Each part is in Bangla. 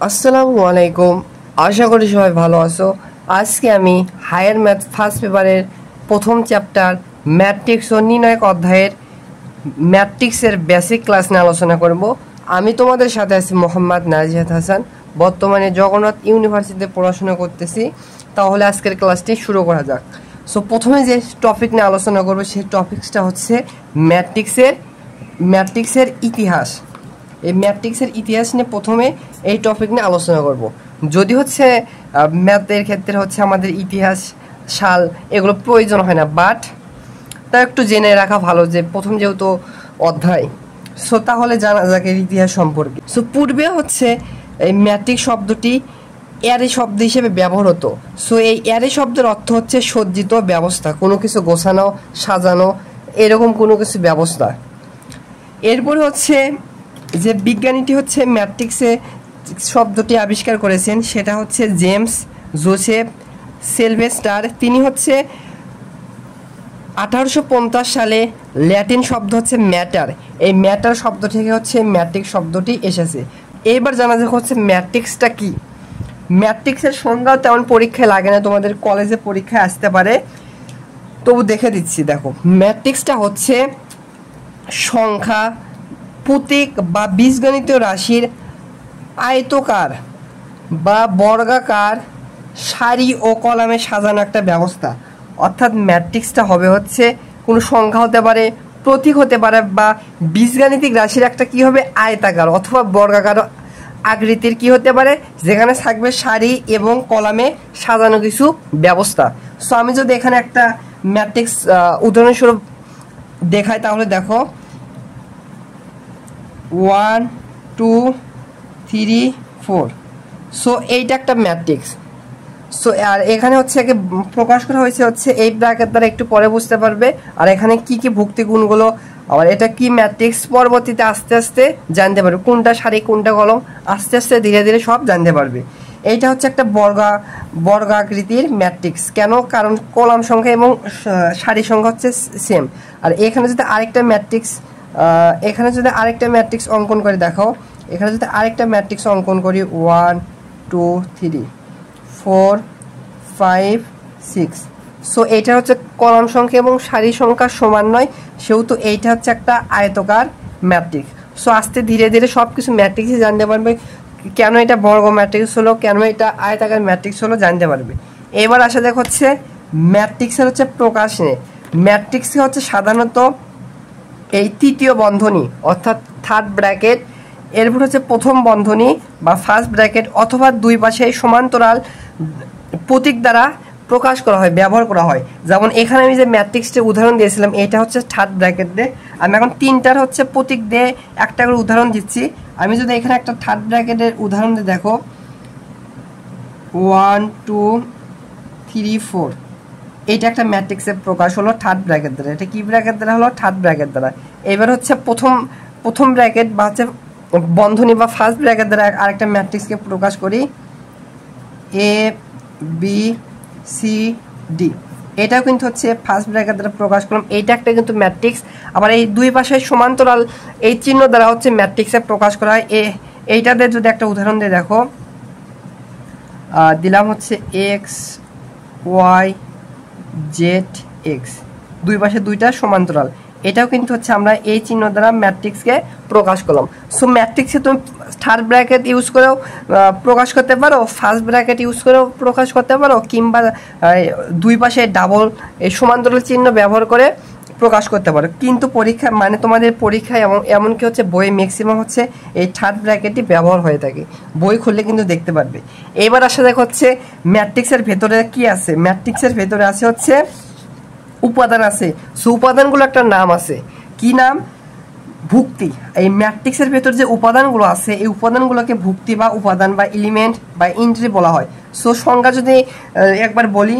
আসসালামু আলাইকুম। আশা করি সবাই ভালো আছো। আজকে আমি হায়ার ম্যাথ ফার্স্ট পেপারের প্রথম চ্যাপ্টার ম্যাট্রিক্স ও নির্ণায়ক অধ্যায়ের ম্যাট্রিক্সের বেসিক ক্লাস নিয়ে আলোচনা করব। আমি তোমাদের সাথে আছি মোহাম্মদ নাজিহাত হাসান। বর্তমানে জগন্নাথ ইউনিভার্সিটিতে পড়াশোনা করতেছি। তাহলে আজকের ক্লাসটি শুরু করা যাক। সো প্রথমে যে টপিক নিয়ে আলোচনা করবো সেই টপিকসটা হচ্ছে ম্যাট্রিক্সের ইতিহাস। এই ম্যাট্রিক্সের ইতিহাস নিয়ে প্রথমে এই টপিক নিয়ে আলোচনা করব। যদি হচ্ছে ম্যাথের ক্ষেত্রে হচ্ছে আমাদের ইতিহাস সাল এগুলো প্রয়োজন হয় না, বাট তা একটু জেনে রাখা ভালো যে প্রথম যেহেতু অধ্যায়। সো তাহলে জানা যাক এর ইতিহাস সম্পর্কে। সো পূর্বে হচ্ছে এই ম্যাট্রিক্স শব্দটি অ্যারে শব্দ হিসেবে ব্যবহার হতো। সো এই অ্যারে শব্দের অর্থ হচ্ছে সজ্জিত ব্যবস্থা, কোনো কিছু গোছানো সাজানো এরকম কোনো কিছু ব্যবস্থা। এরপরে হচ্ছে যে বিজ্ঞানীটি হচ্ছে ম্যাট্রিক্সে শব্দটি আবিষ্কার করেছেন সেটা হচ্ছে জেমস জোসেফ সিলভেস্টার। তিনি হচ্ছে 1850 সালে ল্যাটিন শব্দ হচ্ছে ম্যাটার, এই ম্যাটার শব্দ থেকে হচ্ছে ম্যাট্রিক্স শব্দটি এসেছে। এইবার জানা যাক হচ্ছে ম্যাট্রিক্সটা কি। ম্যাট্রিক্সের সংজ্ঞাও তেমন পরীক্ষায় লাগে না, তোমাদের কলেজে পরীক্ষায় আসতে পারে, তবু দেখে দিচ্ছি। দেখো, ম্যাট্রিক্সটা হচ্ছে সংখ্যা, প্রতীক বা বীজগণিতীয় রাশির আয়তকার বা বর্গাকার সারি ও কলামে সাজানো একটা ব্যবস্থা। অর্থাৎ ম্যাট্রিক্সটা হবে হচ্ছে কোনো সংখ্যা হতে পারে, প্রতীক হতে পারে, বা বীজগাণিতিক রাশির একটা কি হবে আয়তাকার অথবা বর্গাকার আকৃতির কি হতে পারে, যেখানে থাকবে সারি এবং কলামে সাজানো কিছু ব্যবস্থা। সো আমি যদি এখানে একটা ম্যাট্রিক্স উদাহরণস্বরূপ দেখাই তাহলে দেখো 1 2 3 4। সো এইটা একটা ম্যাট্রিক্স। সো আর এখানে হচ্ছে প্রকাশ করা হয়েছে হচ্ছে এই ব্র্যাকেট দ্বারা, একটু পরে বুঝতে পারবে। আর এখানে কি কি ভুক্তি গুণগুলো, আবার এটা কি ম্যাট্রিক্স পরবর্তীতে আস্তে আস্তে জানতে পারবে, কোনটা সারি কোনটা কলম আস্তে আস্তে ধীরে ধীরে সব জানতে পারবে। এইটা হচ্ছে একটা বর্গাকৃতির ম্যাট্রিক্স। কেন? কারণ কলাম সংখ্যা এবং সারি সংখ্যা হচ্ছে সেম। আর এখানে যদি আরেকটা ম্যাট্রিক্স অঙ্কন করে দেখাও, এখানে যদি আরেকটা ম্যাট্রিক্স অঙ্কন করি 1 2 3 4 5 6। সো এইটা হচ্ছে কলাম সংখ্যা এবং সারি সংখ্যা সমান নয়, সেহেতু এইটা হচ্ছে একটা আয়তকার ম্যাট্রিক্স। সো আস্তে ধীরে ধীরে সব কিছু ম্যাট্রিক্সে জানতে পারবে, কেন এটা বর্গ ম্যাট্রিক্স হলো, কেন এটা আয়তাকার ম্যাট্রিক্স হলো জানতে পারবে। এবার আসা দেখ হচ্ছে ম্যাট্রিক্সের হচ্ছে প্রকাশ নিয়ে। ম্যাট্রিক্সে হচ্ছে সাধারণত এই তৃতীয় বন্ধনী অর্থাৎ থার্ড ব্র্যাকেট, এরপর হচ্ছে প্রথম বন্ধনী বা ফার্স্ট ব্র্যাকেট, অথবা দুই পাশে সমান্তরাল প্রতীক দ্বারা প্রকাশ করা হয়, ব্যবহার করা হয়। যেমন এখানে আমি যে ম্যাট্রিক্সটির উদাহরণ দিয়েছিলাম এটা হচ্ছে থার্ড ব্র্যাকেট দিয়ে, আমি এখন তিনটার হচ্ছে প্রতীক দিয়ে একটা করে উদাহরণ দিচ্ছি। আমি যদি এখানে একটা থার্ড ব্র্যাকেটের উদাহরণ দিয়ে দেখো 1 2 3 4, এইটা একটা ম্যাট্রিক্সের প্রকাশ হলো থার্ড ব্র্যাকেট দ্বারা। এটা কি ব্র্যাকেট দ্বারা হলো? থার্ড ব্র্যাকেট দ্বারা। এবার হচ্ছে প্রথম ব্র্যাকেট বা হচ্ছে বন্ধনী বা ফার্স্ট ব্র্যাকেট দ্বারা আরেকটা ম্যাট্রিক্সকে প্রকাশ করি A B C D, এটাও কিন্তু হচ্ছে ফার্স্ট ব্র্যাকেট দ্বারা প্রকাশ করলাম, এইটা একটা কিন্তু ম্যাট্রিক্স। আবার এই দুই পাশে সমান্তরাল এই চিহ্ন দ্বারা হচ্ছে ম্যাট্রিক্সে প্রকাশ করা হয়। এইটাতে যদি একটা উদাহরণ দিয়ে দেখো দিলাম হচ্ছে X Y Z X, দুই পাশে দুইটা সমান্তরাল, এটাও কিন্তু হচ্ছে আমরা এই চিহ্ন দ্বারা ম্যাট্রিক্সকে প্রকাশ করলাম। সো ম্যাট্রিক্সে তুমি থার্ড ব্র্যাকেট ইউজ করেও প্রকাশ করতে পারো, ফার্স্ট ব্র্যাকেট ইউজ করেও প্রকাশ করতে পারো, কিংবা দুই পাশে ডাবল এই সমান্তরাল চিহ্ন ব্যবহার করে প্রকাশ করতে পারো। কিন্তু পরীক্ষা মানে তোমাদের পরীক্ষায় এমনকি হচ্ছে বই ম্যাক্সিমাম হচ্ছে এই থার্ড ব্র্যাকেটই ব্যবহার হয়ে থাকে, বই খুললে কিন্তু দেখতে পারবে। এবার আসা দেখ হচ্ছে ম্যাট্রিক্সের ভেতরে কি আছে। ম্যাট্রিক্সের ভেতরে আছে হচ্ছে উপাদান আছে। সো উপাদানগুলো একটা নাম আছে, কি নাম? ভুক্তি। এই ম্যাট্রিক্সের ভেতর যে উপাদানগুলো আছে এই উপাদানগুলোকে ভুক্তি বা উপাদান বা এলিমেন্ট বা এন্ট্রি বলা হয়। সো সংখ্যা যদি একবার বলি,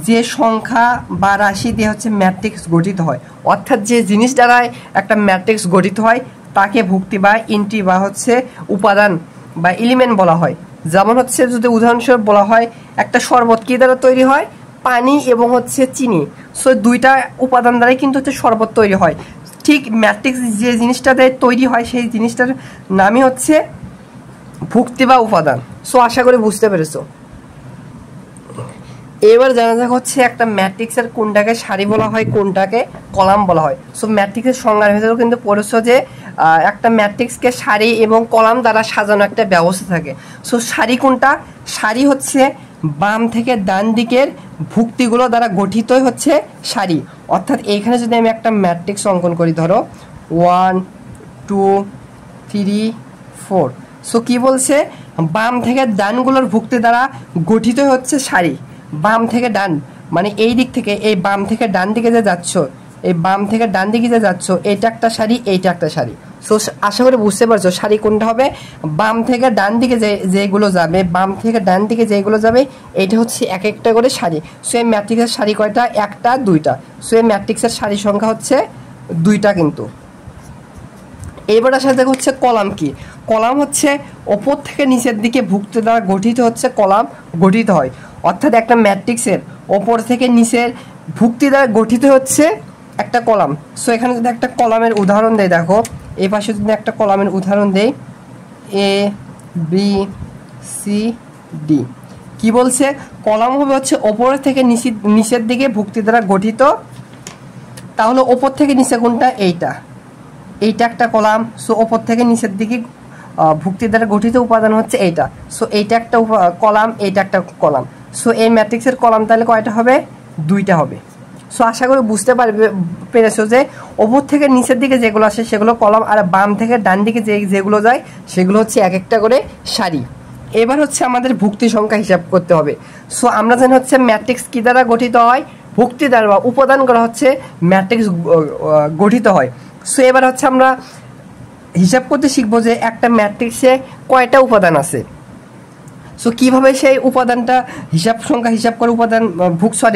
যে সংখ্যা বা রাশি দিয়ে হচ্ছে ম্যাট্রিক্স গঠিত হয়, অর্থাৎ যে জিনিস দ্বারাই একটা ম্যাট্রিক্স গঠিত হয় তাকে ভুক্তি বা এন্ট্রি বা হচ্ছে উপাদান বা এলিমেন্ট বলা হয়। যেমন হচ্ছে যদি উদাহরণস্বরূপ বলা হয় একটা শরবত কি দ্বারা তৈরি হয়? পানি এবং হচ্ছে চিনি। সো দুইটা উপাদান দ্বারাই কিন্তু হচ্ছে শরবত তৈরি হয়। ঠিক ম্যাট্রিক্স যে জিনিসটাতে তৈরি হয় সেই জিনিসটার নামই হচ্ছে ভুক্তি বা উপাদান। সো আশা করি বুঝতে পেরেছো। এবার জানা যাক হচ্ছে একটা ম্যাট্রিক্সের কোনটাকে সারি বলা হয়, কোনটাকে কলাম বলা হয়। সো ম্যাট্রিক্সের সংজ্ঞার ভিতরেও কিন্তু পড়েছো যে একটা ম্যাট্রিক্সকে সারি এবং কলাম দ্বারা সাজানো একটা ব্যবস্থা থাকে। সো সারি কোনটা? সারি হচ্ছে বাম থেকে ডান দিকের ভুক্তিগুলো দ্বারা গঠিতই হচ্ছে সারি। অর্থাৎ এইখানে যদি আমি একটা ম্যাট্রিক্স অঙ্কন করি, ধরো 1 2 3 4। সো কি বলছে? বাম থেকে ডানগুলোর ভুক্তি দ্বারা গঠিত হচ্ছে সারি। বাম থেকে ডান মানে এই দিক থেকে, এই বাম থেকে ডান দিকে যে যাচ্ছ, এই বাম থেকে ডান দিকে যে যাচ্ছ, এইটা একটা সারি, এইটা একটা সারি। সো আশা করি বুঝতে পারছো সারি কোনটা হবে। বাম থেকে ডান দিকে যেগুলো যাবে, বাম থেকে ডান দিকে যেগুলো যাবে, এটা হচ্ছে এক একটা করে সারি। সো এই ম্যাট্রিক্সের সারি কয়টা? একটা, দুইটা। সো এই ম্যাট্রিক্সের সারি সংখ্যা হচ্ছে দুইটা কিন্তু। এবার আসা যাক হচ্ছে কলাম কি। কলাম হচ্ছে ওপর থেকে নিচের দিকে ভুক্তি দ্বারা গঠিত হচ্ছে কলাম গঠিত হয়। অর্থাৎ একটা ম্যাট্রিক্সের ওপর থেকে নিচের ভুক্তি দ্বারা গঠিত হচ্ছে একটা কলাম। সো এখানে যদি একটা কলামের উদাহরণ দেয়, দেখো এই পাশে যদি একটা কলামের উদাহরণ দেই, এ বি সি ডি। কি বলছে? কলাম হবে হচ্ছে ওপর থেকে নিচের দিকে ভুক্তি দ্বারা গঠিত। তাহলে ওপর থেকে নিচে কোনটা? এইটা, এইটা একটা কলাম। সো ওপর থেকে নিচের দিকে ভুক্তি দ্বারা গঠিত উপাদান হচ্ছে এইটা। সো এইটা একটা কলাম, এইটা একটা কলাম। সো এই ম্যাট্রিক্সের কলাম তাহলে কয়টা হবে? দুইটা হবে। সো আশা করি বুঝতে পেরেছো যে ওপর থেকে নিচের দিকে যেগুলো আসে সেগুলো কলাম, আর বাম থেকে ডান দিকে যেগুলো যায় সেগুলো হচ্ছে এক একটা করে সারি। এবার হচ্ছে আমাদের ভুক্তি সংখ্যা হিসাব করতে হবে। সো আমরা জানি হচ্ছে ম্যাট্রিক্স কি দ্বারা গঠিত হয়? ভুক্তি দ্বারা বা উপাদানগুলো হচ্ছে ম্যাট্রিক্স গঠিত হয়। সো এবার হচ্ছে আমরা হিসাব করতে শিখবো যে একটা ম্যাট্রিক্সে কয়টা উপাদান আছে। সো কিভাবে সেই উপাদানটা হিসাব করে উপাদান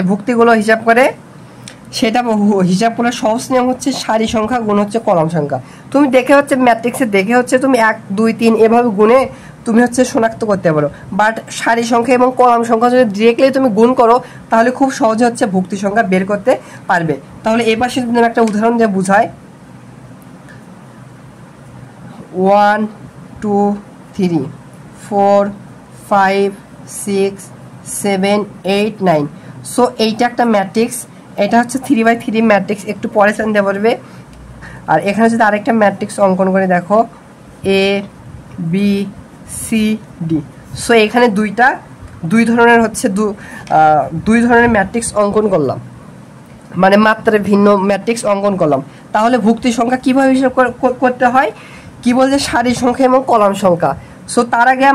ভুক্তিগুলো হিসাব করে, সেটা হিসাব করার সহজ নিয়ম হচ্ছে সারি সংখ্যা গুণ হচ্ছে কলাম সংখ্যা। তুমি দেখে হচ্ছে ম্যাট্রিক্সে দেখে হচ্ছে তুমি 1 2 3 এভাবে গুণে তুমি হচ্ছে শনাক্ত করতে পারো। বাট সারি সংখ্যা এবং কলাম সংখ্যা যদি ডিরেক্টলি তুমি গুণ করো তাহলে খুব সহজে হচ্ছে ভুক্তি সংখ্যা বের করতে পারবে। তাহলে এই পাশে যদি একটা উদাহরণ দিয়ে বুঝায়, 1 2 3 4 5 6 7 8 9। সো এইটা একটা ম্যাট্রিক্স, এটা হচ্ছে 3x3 ম্যাট্রিক্স। একটু পরে জানতে পারবে। আর এখানে যদি আরেকটা ম্যাট্রিক্স অঙ্কন করে দেখো, A B C D. So এখানে দুই ধরনের হচ্ছে দুই ধরনের ম্যাট্রিক্স অঙ্কন করলাম, মানে মাত্রায় ভিন্ন ম্যাট্রিক্স অঙ্কন করলাম। তাহলে ভুক্তি সংখ্যা কিভাবে হিসাব করতে হয়? কি বলছে? সারি সংখ্যা এবং কলাম সংখ্যা। সো তার আগে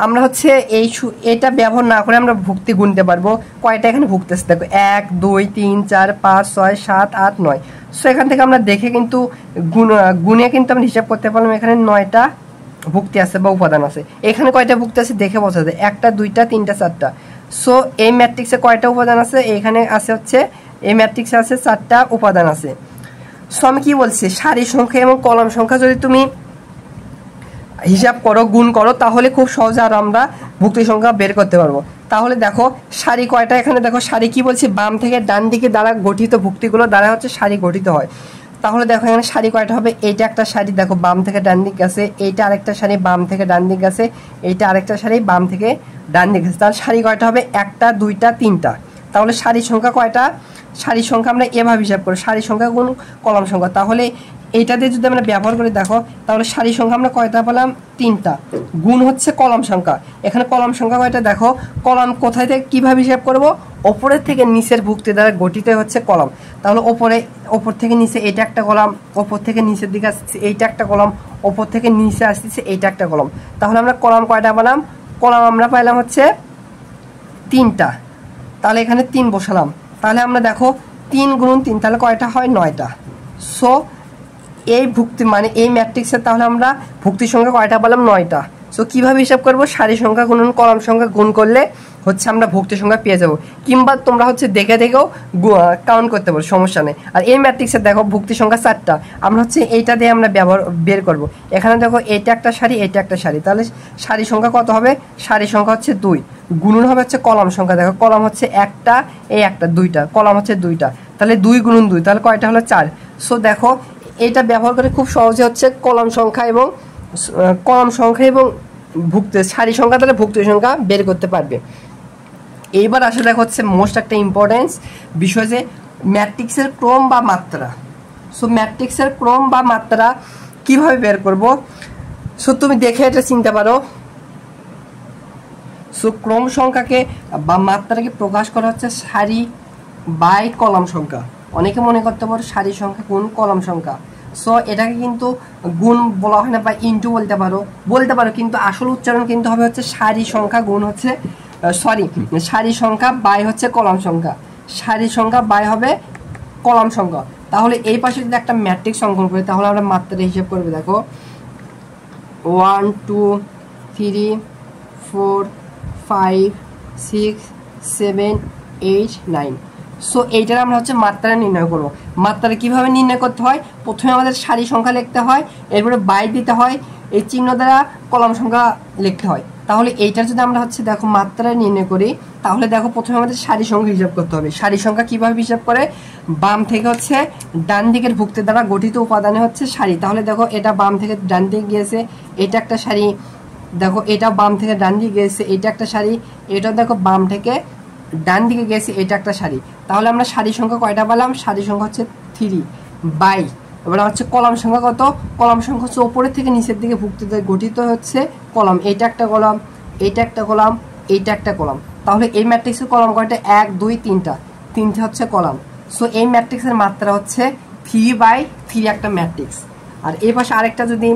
আমরা হচ্ছে এটা ব্যবহার না করে আমরা ভুক্তি গুনতে পারবো। কয়টা এখানে ভুক্তি আছে দেখো, 1 2 3 4 5 6 7 8 9। সো এখান থেকে আমরা দেখে কিন্তু গুনে কিন্তু আমরা হিসাব করতে পারলাম এখানে 9টা ভুক্তি আছে বা উপাদান আছে। এখানে কয়টা ভুক্তি আছে দেখে বোঝা যায়, 1টা 2টা 3টা 4টা। সো এই ম্যাট্রিক্সে কয়টা উপাদান আছে? এখানে আছে হচ্ছে এই ম্যাট্রিক্সে আছে 4টা উপাদান আছে। সো আমি কি বলছি, সারি সংখ্যা এবং কলাম সংখ্যা যদি তুমি হিসাব করো, গুণ করো, তাহলে খুব সহজে আর আমরা ভুক্তি সংখ্যা বের করতে পারবো। তাহলে দেখো সারি কয়টা, এখানে দেখো সারি কি বলছি, বাম থেকে ডান দিকে দ্বারা গঠিত ভুক্তিগুলো দ্বারা হচ্ছে সারি গঠিত হয়। তাহলে দেখো এখানে সারি কয়টা হবে? এইটা একটা সারি, দেখো বাম থেকে ডান দিক গেছে, এইটা আরেকটা সারি বাম থেকে ডান দিক গেছে, এইটা আরেকটা সারি বাম থেকে ডান দিক গেছে। তাহলে সারি কয়টা হবে? 1টা 2টা 3টা। তাহলে সারি সংখ্যা কয়টা? সারি সংখ্যা আমরা এভাবে হিসাব করি, সারি সংখ্যা গুণ কলাম সংখ্যা। তাহলে এইটা দিয়ে যদি আমরা ব্যবহার করে দেখো, তাহলে সারি সংখ্যা আমরা কয়টা পেলাম? 3টা। গুণ হচ্ছে কলাম সংখ্যা। এখানে কলাম সংখ্যা কয়টা দেখো, কলাম কোথায় থেকে কিভাবে হিসাব করব? ওপরের থেকে নিচের ভুক্তি দ্বারা গঠিত হচ্ছে কলাম। তাহলে ওপর থেকে নিচে এটা একটা কলাম, ওপর থেকে নিচের দিকে আসছে এইটা একটা কলাম, ওপর থেকে নিচে আসছে এইটা একটা কলাম। তাহলে আমরা কলাম কয়টা পেলাম? কলাম আমরা পাইলাম হচ্ছে 3টা। তাহলে এখানে 3 বসালাম। তাহলে আমরা দেখো 3 গুণ 3 তাহলে কয়টা হয়? 9টা। সো এই ভুক্তি মানে এই ম্যাট্রিক্সের তাহলে আমরা ভুক্তি সংখ্যা কয়টা পেলাম? 9টা। সো কিভাবে হিসাব করব? সারি সংখ্যা গুণন কলাম সংখ্যা গুণ করলে হচ্ছে আমরা ভুক্তি সংখ্যা পেয়ে যাব। কিংবা তোমরা হচ্ছে দেখেও কাউন্ট করতে পারো, সমস্যা নেই। আর এই ম্যাট্রিক্সের দেখো ভুক্তি সংখ্যা 4টা, আমরা হচ্ছে এইটা দিয়ে আমরা বের করব। এখানে দেখো এটা একটা সারি, এটা একটা সারি, তাহলে সারি সংখ্যা কত হবে? সারি সংখ্যা হচ্ছে 2। গুণন হবে হচ্ছে কলাম সংখ্যা, দেখো কলাম হচ্ছে একটা, এই একটা 2টা, কলাম হচ্ছে 2টা, তাহলে 2 গুণন 2 তাহলে কয়টা হলো? 4। সো দেখো এটা ব্যবহার করে খুব সহজে হচ্ছে কলাম সংখ্যা এবং সারি সংখ্যা তাহলে ভুক্ত সংখ্যা বের করতে পারবে। এইবার আসলে দেখো হচ্ছে মোস্ট একটা ইম্পর্টেন্স বিষয় যে ম্যাট্রিক্সের ক্রম বা মাত্রা। সো ম্যাট্রিক্সের ক্রম বা মাত্রা কিভাবে বের করব? সো তুমি দেখে এটা চিনতে পারো। সো ক্রম সংখ্যাকে বা মাত্রাকে প্রকাশ করা হচ্ছে সারি বাই কলাম সংখ্যা। অনেকে মনে করতে পারো সারি সংখ্যা গুণ কলাম সংখ্যা। সো এটাকে কিন্তু গুণ বলা হয় না বা ইন্টু বলতে পারো, কিন্তু আসল উচ্চারণ কিন্তু হবে হচ্ছে সারি সংখ্যা গুণ হচ্ছে সারি সংখ্যা বাই হচ্ছে কলাম সংখ্যা, সারি সংখ্যা বাই হবে কলাম সংখ্যা। তাহলে এই পাশে যদি একটা ম্যাট্রিক্স অঙ্কন করি তাহলে আমরা মাত্রা হিসেব করবে। দেখো 1 2 3 4 5 6 7 8 9। সো এইটার আমরা হচ্ছে মাত্রা নির্ণয় করব। মাত্রা কিভাবে নির্ণয় করতে হয়? প্রথমে আমাদের সারি সংখ্যা লিখতে হয়, এরপরে বাই দিতে হয়, এই চিহ্ন দ্বারা কলাম সংখ্যা লিখতে হয়। তাহলে এইটার যদি আমরা হচ্ছে দেখো মাত্রা নির্ণয় করি তাহলে দেখো প্রথমে আমাদের সারি সংখ্যা হিসাব করতে হবে। সারি সংখ্যা কিভাবে হিসাব করে? বাম থেকে হচ্ছে ডান দিকের ভুক্তের দ্বারা গঠিত উপাদানে হচ্ছে সারি। তাহলে দেখো এটা বাম থেকে ডান দিকে গিয়েছে, এটা একটা সারি। দেখো এটা বাম থেকে ডান দিকে গিয়েছে, এটা একটা সারি। এটা দেখো বাম থেকে ডান দিকে গেছে, এটা একটা সারি। তাহলে আমরা সারি সংখ্যা কয়টা পেলাম? সারি সংখ্যা হচ্ছে 3 বাই, এবার হচ্ছে কলাম সংখ্যা কত? কলাম সংখ্যা হচ্ছে উপরের থেকে নিচের দিকে ভুক্তিতে গঠিত হচ্ছে কলাম। এইটা একটা কলাম, এইটা একটা কলাম, এইটা একটা কলাম। তাহলে এই ম্যাট্রিক্সের কলাম কয়টা? 1 2 3টা, তিনটে হচ্ছে কলাম। সো এই ম্যাট্রিক্সের মাত্রা হচ্ছে 3 বাই 3 একটা ম্যাট্রিক্স। আর এই পাশে আরেকটা যদি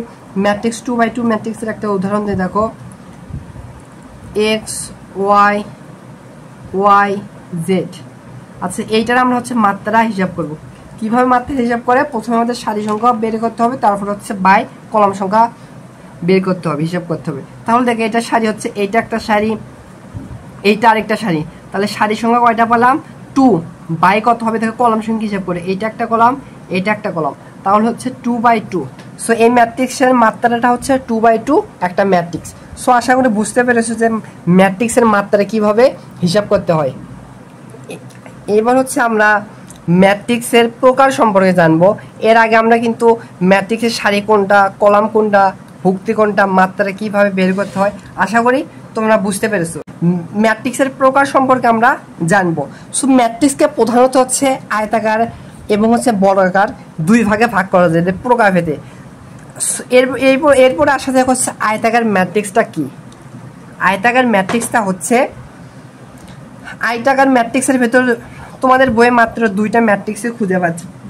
ম্যাট্রিক্স 2 বাই 2 ম্যাট্রিক্সের একটা উদাহরণ দিয়ে দেখো, এক্স ওয়াই ওয়াই জেড। আচ্ছা এইটার আমরা হচ্ছে মাত্রা হিসাব করব। কিভাবে মাত্রা হিসাব করে? প্রথমে আমাদের সারি সংখ্যা বের করতে হবে, তারপর হচ্ছে বাই কলাম সংখ্যা বের করতে হবে, হিসাব করতে হবে। তাহলে দেখো এটা সারি হচ্ছে, এইটা একটা সারি, এইটা আরেকটা সারি। তাহলে সারি সংখ্যা কয়টা পেলাম? 2 বাই কত হবে? দেখো কলাম সংখ্যা হিসাব করে, এইটা একটা কলাম, এইটা একটা কলাম, তাহলে হচ্ছে 2 বাই 2। সো এই ম্যাট্রিক্সের মাত্রাটা হচ্ছে 2 বাই 2 একটা ম্যাট্রিক্স। সো আশা করি বুঝতে পেরেছো যে ম্যাট্রিক্সের মাত্রা কিভাবে হিসাব করতে হয়। এবার হচ্ছে আমরা ম্যাট্রিক্সের প্রকার সম্পর্কে জানবো। এর আগে আমরা কিন্তু ম্যাট্রিক্সের সারি কোনটা, কলাম কোনটা, ভুক্তি কোনটা, মাত্রা কিভাবে বের করতে হয় আশা করি তোমরা বুঝতে পেরেছো। ম্যাট্রিক্সের প্রকার সম্পর্কে আমরা জানবো। সো ম্যাট্রিক্সকে প্রধানত হচ্ছে আয়তাকার এবং হচ্ছে বর্গাকার দুই ভাগে ভাগ করা যায় প্রকারভেদে। এরপরে আসা যাক হচ্ছে আয়তাকার ম্যাট্রিক্সটা কি। আয়তাকার ম্যাট্রিক্সটা হচ্ছে, আয়তাকার ম্যাট্রিক্সের ভেতর তোমাদের বইয়ে মাত্র 2টা ম্যাট্রিক্সে খুঁজে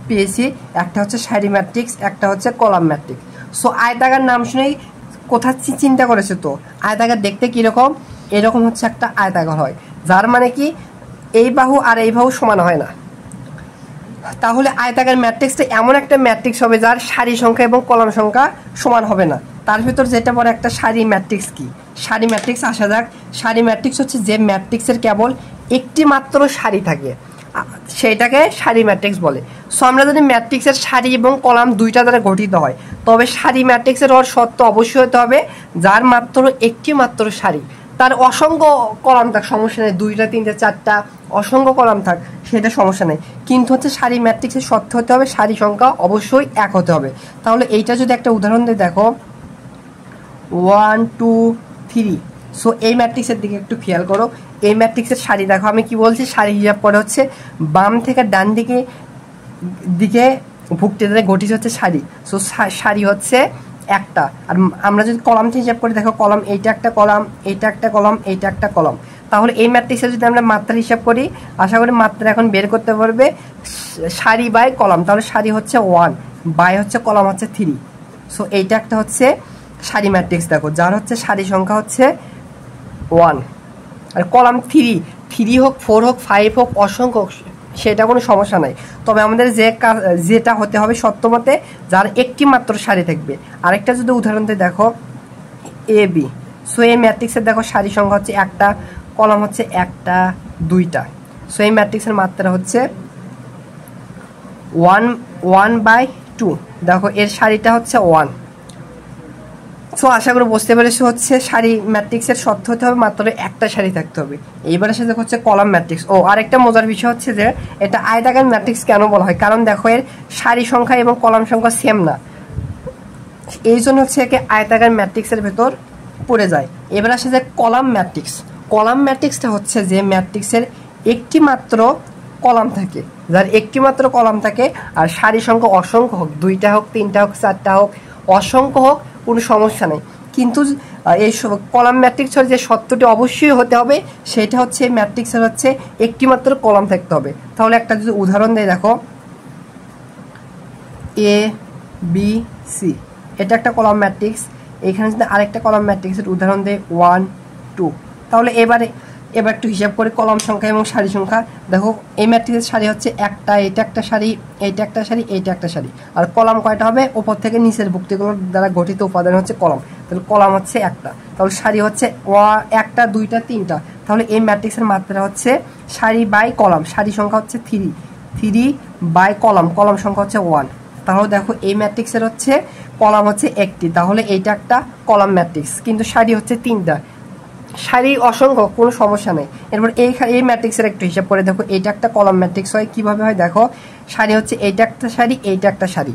পেয়েছি, একটা হচ্ছে সারি ম্যাট্রিক্স, একটা হচ্ছে কলাম ম্যাট্রিক্স। সো আয়তাকার নাম শুনেই কোথা চিন্তা করেছে তো আয়তাকার দেখতে কীরকম? এরকম হচ্ছে একটা আয়তাকার হয়, যার মানে কি এই বাহু আর এই বাহু সমান হয় না। তাহলে আয়তাকার ম্যাট্রিক্সটা এমন একটা ম্যাট্রিক্স হবে যার সারি সংখ্যা এবং কলাম সংখ্যা সমান হবে না। তার ভিতর যেটা পরে একটা সারি ম্যাট্রিক্স। কি সারি ম্যাট্রিক্স? আসা যাক। সারি ম্যাট্রিক্স হচ্ছে যে ম্যাট্রিক্সের কেবল একটি মাত্র সারি থাকে, সেটাকে সারি ম্যাট্রিক্স বলে। সো আমরা যদি ম্যাট্রিক্সের সারি এবং কলাম দুইটা দ্বারা গঠিত হয়, তবে সারি ম্যাট্রিক্সের হওয়ার শর্ত অবশ্যই হতে হবে যার মাত্র একটি মাত্র সারি, তার অসংখ্য কলাম থাক সমস্যা নেই, 2টা 3টা 4টা অসংখ্য কলাম থাক সেটা সমস্যা নেই, কিন্তু হচ্ছে সারি ম্যাট্রিক্সের শর্ত হতে হবে সারি সংখ্যা অবশ্যই 1 হতে হবে। তাহলে এইটা যদি একটা উদাহরণ দিয়ে দেখো 1 2 3। সো এই ম্যাট্রিক্সের দিকে একটু খেয়াল করো। এই ম্যাট্রিক্সের সারি দেখো, আমি কি বলছি সারি হিসাব করে হচ্ছে বাম থেকে ডান দিকে ভুক্তিতে গঠিত হচ্ছে সারি। সো সারি হচ্ছে একটা। আর আমরা যদি কলাম হিসাব করি দেখো কলাম, এইটা একটা কলাম, এইটা একটা কলাম, এইটা একটা কলাম। তাহলে এই ম্যাট্রিক্সে যদি আমরা মাত্রা হিসাব করি আশা করি মাত্রা এখন বের করতে পারবে সারি বাই কলাম। তাহলে সারি হচ্ছে 1 বাই হচ্ছে কলাম হচ্ছে 3। সো এইটা একটা হচ্ছে সারি ম্যাট্রিক্স দেখো, যার হচ্ছে সারি সংখ্যা হচ্ছে 1 আর কলাম 3 হোক 4 হোক 5 হোক অসংখ্য হোক সেটা কোনো সমস্যা নাই। তবে আমাদের যেটা হতে হবে সত্যমতে যার একটি মাত্র সারি থাকবে। আরেকটা যদি উদাহরণ দিয়ে দেখো এ বি। সো এই ম্যাট্রিক্সের দেখো সারি সংখ্যা হচ্ছে একটা, কলাম হচ্ছে একটা 2টা। সো এই ম্যাট্রিক্সের মাত্রা হচ্ছে 1 বাই 2। দেখো এর সারিটা হচ্ছে 1। সো আশা করি বুঝতে পেরেছি হচ্ছে সারি ম্যাট্রিক্সের শর্ত হতে হবে মাত্র একটা সারি থাকতে হবে। এইবার এসে দেখো হচ্ছে কলাম ম্যাট্রিক্স। আরেকটা মজার বিষয় হচ্ছে যে এটা আয়তাকার ম্যাট্রিক্স কেন বলা হয়, কারণ দেখো এর সারি সংখ্যা এবং কলাম সংখ্যা সেম না, এই জন্য হচ্ছে একে আয়তাকার ম্যাট্রিক্সের ভেতর পড়ে যায়। এবার আসে যে কলাম ম্যাট্রিক্স। কলাম ম্যাট্রিক্সটা হচ্ছে যে ম্যাট্রিক্সের একটি মাত্র কলাম থাকে, যার একটি মাত্র কলাম থাকে, আর সারি সংখ্যা অসংখ্য হোক, 2টা হোক, 3টা হোক, 4টা হোক, অসংখ্য হোক, কোনো সমস্যা নেই। কিন্তু এই কলাম ম্যাট্রিক্সের যে সত্যটি অবশ্যই হতে হবে সেটা হচ্ছে ম্যাট্রিক্সের হচ্ছে একটি মাত্র কলাম থাকতে হবে। তাহলে একটা যদি উদাহরণ দেয়, দেখো এ বি সি, এটা একটা কলাম ম্যাট্রিক্স। এখানে যদি আরেকটা কলাম ম্যাট্রিক্সের উদাহরণ দেয় 1 2, তাহলে এবার একটু হিসাব করে কলাম সংখ্যা এবং সারি সংখ্যা। দেখো এই ম্যাট্রিক্সের সারি হচ্ছে একটা, এটা একটা সারি, এইটা একটা সারি, এইটা একটা সারি, আর কলাম কয়টা হবে, উপর থেকে নিচের ভুক্তিগুলোর দ্বারা গঠিত উপাদান হচ্ছে কলাম। তাহলে কলাম হচ্ছে একটা, তাহলে সারি হচ্ছে একটা, 2টা, 3টা। তাহলে এই ম্যাট্রিক্সের মাত্রা হচ্ছে সারি বাই কলাম, সারি সংখ্যা হচ্ছে 3 বাই কলাম, কলাম সংখ্যা হচ্ছে 1। তাহলে দেখো এই ম্যাট্রিক্সের হচ্ছে কলাম হচ্ছে একটি, তাহলে এইটা একটা কলাম ম্যাট্রিক্স, কিন্তু সারি হচ্ছে 3টা, সারি অসংখ্য, কোনো সমস্যা নেই। এরপর এই ম্যাট্রিক্সের একটু হিসাব করে দেখো, এইটা একটা কলাম ম্যাট্রিক্স হয় কিভাবে হয়, দেখো সারি হচ্ছে এইটা একটা সারি, এইটা একটা সারি,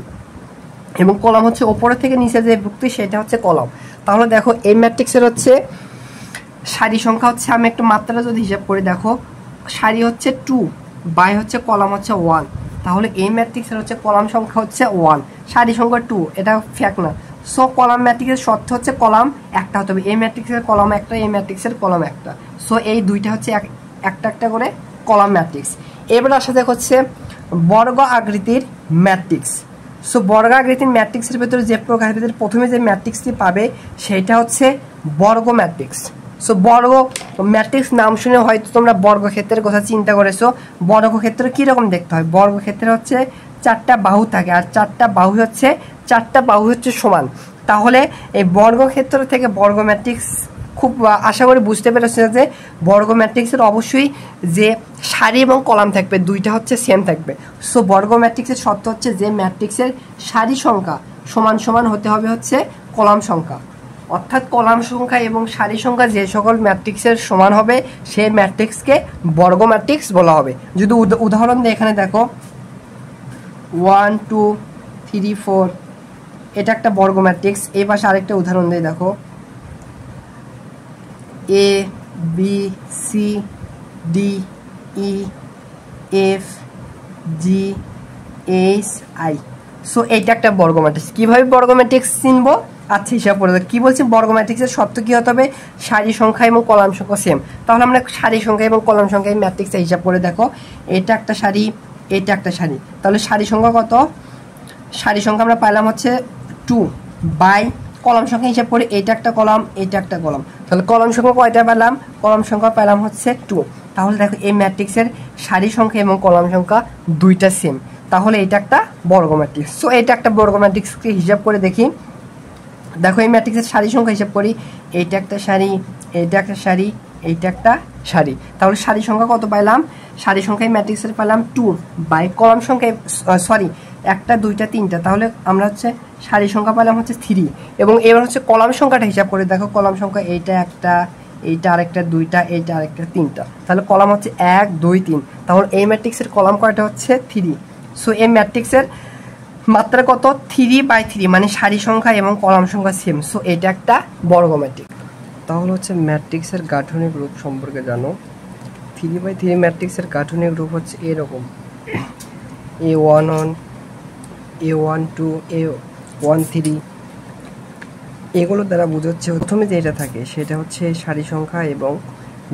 এবং কলাম হচ্ছে ওপরে থেকে নিচে যে ভুক্তি সেটা হচ্ছে কলাম। তাহলে দেখো এই ম্যাট্রিক্সের হচ্ছে সারি সংখ্যা হচ্ছে, আমি একটু মাত্রা যদি হিসাব করে দেখো, সারি হচ্ছে 2 বাই হচ্ছে কলাম হচ্ছে 1, তাহলে এই ম্যাট্রিক্সের হচ্ছে কলাম সংখ্যা হচ্ছে 1, সারি সংখ্যা 2, এটা ফ্যাক্ট না। সো কলাম ম্যাট্রিক্সের শর্ত হচ্ছে কলাম একটা হতে হবে, এই ম্যাট্রিক্সের কলাম একটা, এই ম্যাট্রিক্সের কলাম একটা। সো এই দুইটা হচ্ছে একটা একটা করে কলাম ম্যাট্রিক্স। এবার আসা দেখ হচ্ছে বর্গ আকৃতির ম্যাট্রিক্স। সো বর্গ আকৃতির ম্যাট্রিক্সের ভেতরে যে প্রকারের ভেতরে প্রথমে যে ম্যাট্রিক্সটি পাবে সেটা হচ্ছে বর্গ ম্যাট্রিক্স। সো বর্গ ম্যাট্রিক্স নাম শুনে হয়তো তোমরা বর্গক্ষেত্রের কথা চিন্তা করেছো। বর্গক্ষেত্র কীরকম দেখতে হয়, বর্গক্ষেত্রে হচ্ছে 4টা বাহু থাকে, আর 4টা বাহু হচ্ছে সমান। তাহলে এই বর্গক্ষেত্র থেকে বর্গ ম্যাট্রিক্স খুব আশা করি বুঝতে পেরেছে যে বর্গ ম্যাট্রিক্সের অবশ্যই যে সারি এবং কলাম থাকবে, দুইটা হচ্ছে সেম থাকবে। সো বর্গ ম্যাট্রিক্সের শর্ত হচ্ছে যে ম্যাট্রিক্সের সারি সংখ্যা সমান সমান হতে হবে হচ্ছে কলাম সংখ্যা, অর্থাৎ কলাম সংখ্যা এবং সারি সংখ্যা যে সকল ম্যাট্রিক্সের সমান হবে সেই ম্যাট্রিক্সকে বর্গ ম্যাট্রিক্স বলা হবে। যদি উদাহরণ দিয়ে এখানে দেখো 1 2 3 4, এটা একটা বর্গ ম্যাট্রিক্স। এই পাশে আরেকটা উদাহরণ দিয়ে দেখো A B C D E F G H I. So এইটা একটা বর্গ ম্যাট্রিক্স। কীভাবে বর্গ ম্যাট্রিক্স চিনবো, আচ্ছা হিসাব করে কি বলছি, বর্গ ম্যাট্রিক্সের শর্ত কী হতে হবে, সারি সংখ্যা এবং কলাম সংখ্যা সেম। তাহলে আমরা সারি সংখ্যা এবং কলাম সংখ্যা এই ম্যাট্রিক্সে হিসাব করে দেখো, এটা একটা সারি, এটা একটা সারি, তাহলে সারি সংখ্যা কত, সারি সংখ্যা আমরা পাইলাম হচ্ছে 2 বাই কলাম সংখ্যা হিসাব করে এইটা একটা কলাম, এইটা একটা কলাম, তাহলে কলাম সংখ্যা কয়টা পেলাম, কলাম সংখ্যা পেলাম হচ্ছে 2। তাহলে দেখো এই ম্যাট্রিক্সের সারি সংখ্যা এবং কলাম সংখ্যা দুইটা সেম, তাহলে এটা একটা বর্গ ম্যাট্রিক্স। সো এটা একটা বর্গ ম্যাট্রিক্সকে হিসাব করে দেখি, দেখো এই ম্যাট্রিক্সের সারি সংখ্যা হিসাব করি, এইটা একটা সারি, এইটা একটা সারি, এইটা একটা সারি, তাহলে সারি সংখ্যা কত পাইলাম, সারি সংখ্যা এই ম্যাট্রিক্সের পেলাম 2 বাই কলাম সংখ্যা সরি একটা, 2টা, 3টা, তাহলে আমরা হচ্ছে সারি সংখ্যা পেলাম হচ্ছে 3। এবং এবার হচ্ছে কলাম সংখ্যাটা হিসাব করে দেখো, কলাম সংখ্যা এইটা একটা, এইটা আরেকটা, 2টা, এইটা আরেকটা, 3টা, তাহলে কলাম হচ্ছে 1 2 3, তাহলে এই ম্যাট্রিক্সের কলাম কয়টা হচ্ছে 3। সো এই ম্যাট্রিক্সের মাত্রা কত, 3 বাই 3, মানে সারি সংখ্যা এবং কলাম সংখ্যা সেম। সো এটা একটা বর্গ ম্যাট্রিক্স। তাহলে হচ্ছে ম্যাট্রিক্সের গাঠনিক রূপ সম্পর্কে জানো। 3/3 ম্যাট্রিক্সের গাঠনিক রূপ হচ্ছে এরকম, A11 A12 A13, এগুলো দ্বারা বোঝাচ্ছে প্রথমে যে এটা থাকে সেটা হচ্ছে সারি সংখ্যা এবং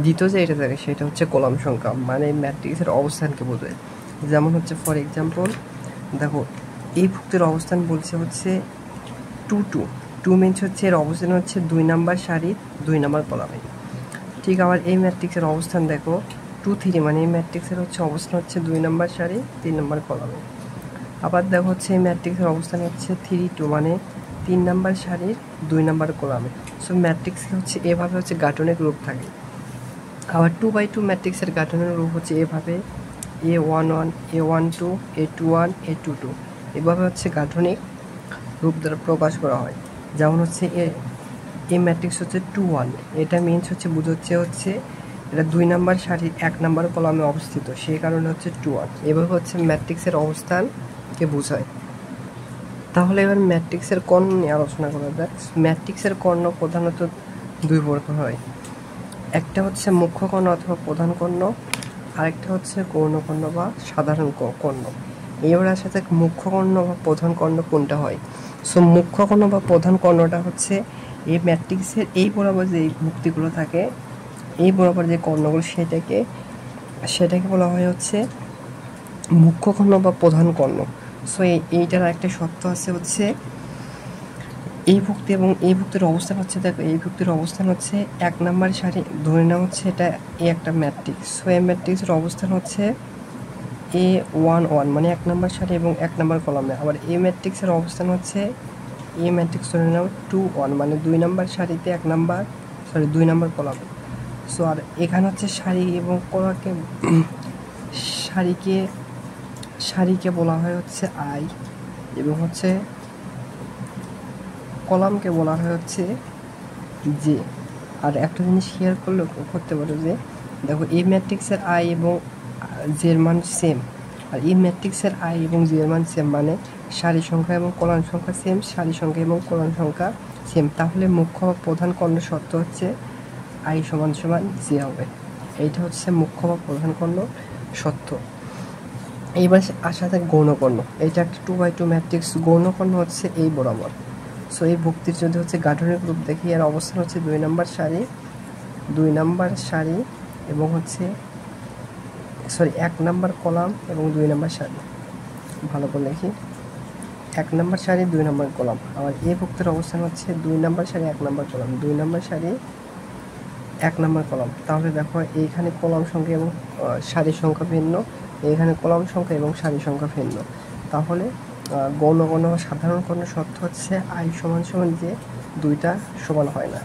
দ্বিতীয় যে এটা থাকে সেটা হচ্ছে কলাম সংখ্যা, মানে ম্যাট্রিক্সের অবস্থানকে বোঝায়। যেমন হচ্ছে ফর এক্সাম্পল দেখো এই ভুক্তির অবস্থান বলছে হচ্ছে 2 2, 2 মিনস হচ্ছে এর অবস্থান হচ্ছে 2 নাম্বার সারি 2 নাম্বার কলামে। ঠিক আবার এই ম্যাট্রিক্সের অবস্থান দেখো 2 3, মানে এই ম্যাট্রিক্সের হচ্ছে অবস্থান হচ্ছে 2 নাম্বার সারি 3 নাম্বার কলামে। আবার দেখো হচ্ছে এই ম্যাট্রিক্সের অবস্থান হচ্ছে 3 2, মানে 3 নাম্বার সারির 2 নাম্বার কলামে। সো ম্যাট্রিক্সে হচ্ছে এভাবে হচ্ছে গাঠনিক রূপ থাকে। আবার 2/2 ম্যাট্রিক্সের গাঠনিক রূপ হচ্ছে এভাবে A11 A12 A21 A22, এভাবে হচ্ছে গাঠনিক রূপ দ্বারা প্রকাশ করা হয়। যেমন হচ্ছে এই ম্যাট্রিক্স হচ্ছে 2 1, এটা মিনস হচ্ছে বোঝাচ্ছে হচ্ছে এটা 2 নাম্বার সারির 1 নাম্বার কলামে অবস্থিত, সেই কারণে হচ্ছে 2 1, এভাবে হচ্ছে ম্যাট্রিক্সের অবস্থানকে বোঝায়। তাহলে এবার ম্যাট্রিক্সের কর্ণ নিয়ে আলোচনা করা যাক। ম্যাট্রিক্সের কর্ণ প্রধানত দুই প্রকার হয়। একটা হচ্ছে মুখ্য কর্ণ অথবা প্রধান কর্ণ, আরেকটা হচ্ছে গৌণ কর্ণ বা সাধারণ কর্ণ। এবার সাথে মুখ্য কর্ণ বা প্রধান কর্ণ কোনটা হয়? সো মুখ্য কর্ণ বা প্রধান কর্ণটা হচ্ছে এই ম্যাট্রিক্সের এই বরাবর যে ভুক্তিগুলো থাকে, এই বরাবর যে কর্ণগুলো সেটাকে বলা হয় হচ্ছে মুখ্য কর্ণ বা প্রধান কর্ণ। সো এইটার একটা শর্ত আছে হচ্ছে এই ভুক্তি এবং এই ভুক্তির অবস্থান হচ্ছে, দেখো এই ভুক্তির অবস্থান হচ্ছে 1 নম্বর সারি, ধরে নেওয়া হচ্ছে এটা এই একটা ম্যাট্রিক্স। সো এই ম্যাট্রিক্সের অবস্থান হচ্ছে A11 মানে 1 নম্বর সারি এবং 1 নম্বর কলামে। আবার এই ম্যাট্রিক্সের অবস্থান হচ্ছে এই ম্যাট্রিক্স ধরে নাও 21 মানে 2 নম্বর সারিতে 2 নম্বর কলামে। সো আর এখানে হচ্ছে সারি এবং কলাকে সারিকে বলা হয় হচ্ছে আই, এবং হচ্ছে কলামকে বলা হয় হচ্ছে জে। আর একটা জিনিস শেয়ার করতে পারো যে দেখো এই ম্যাট্রিক্সের আই এবং জের মান সেম, আর এই ম্যাট্রিক্সের আই এবং জের মান সেম মানে সারি সংখ্যা এবং কলাম সংখ্যা সেম, সারি সংখ্যা এবং কলাম সংখ্যা সেম। তাহলে মুখ্য বা প্রধান কর্ণ শর্ত হচ্ছে আই সমান সমান জে হবে। এইটা হচ্ছে মুখ্য বা প্রধান কর্ণ সত্য। এইবার আসা থাকে গৌণকর্ণ। এইটা একটা 2x2 ম্যাট্রিক্স। গৌণকর্ণ হচ্ছে এই বরাবর। সো এই ভুক্তির যদি হচ্ছে গাঠনিক রূপ দেখি, এর অবস্থান হচ্ছে 2 নম্বর সারি এবং হচ্ছে 1 নম্বর কলাম এবং 2 নম্বর সারি। ভালো করে লিখি, 1 নম্বর সারি 2 নম্বর কলাম। আবার এই ভুক্তির অবস্থান হচ্ছে 2 নম্বর সারি 1 নম্বর কলাম, 2 নম্বর সারি 1 নম্বর কলাম। তাহলে দেখো এইখানে কলাম সংখ্যা এবং সারির সংখ্যা ভিন্ন, এইখানে কলাম সংখ্যা এবং সারি সংখ্যা ভিন্ন। তাহলে গৌণকর্ণ বা সাধারণ কর্ণ শর্ত হচ্ছে আই সমান সমান যে দুইটা সমান হয় না।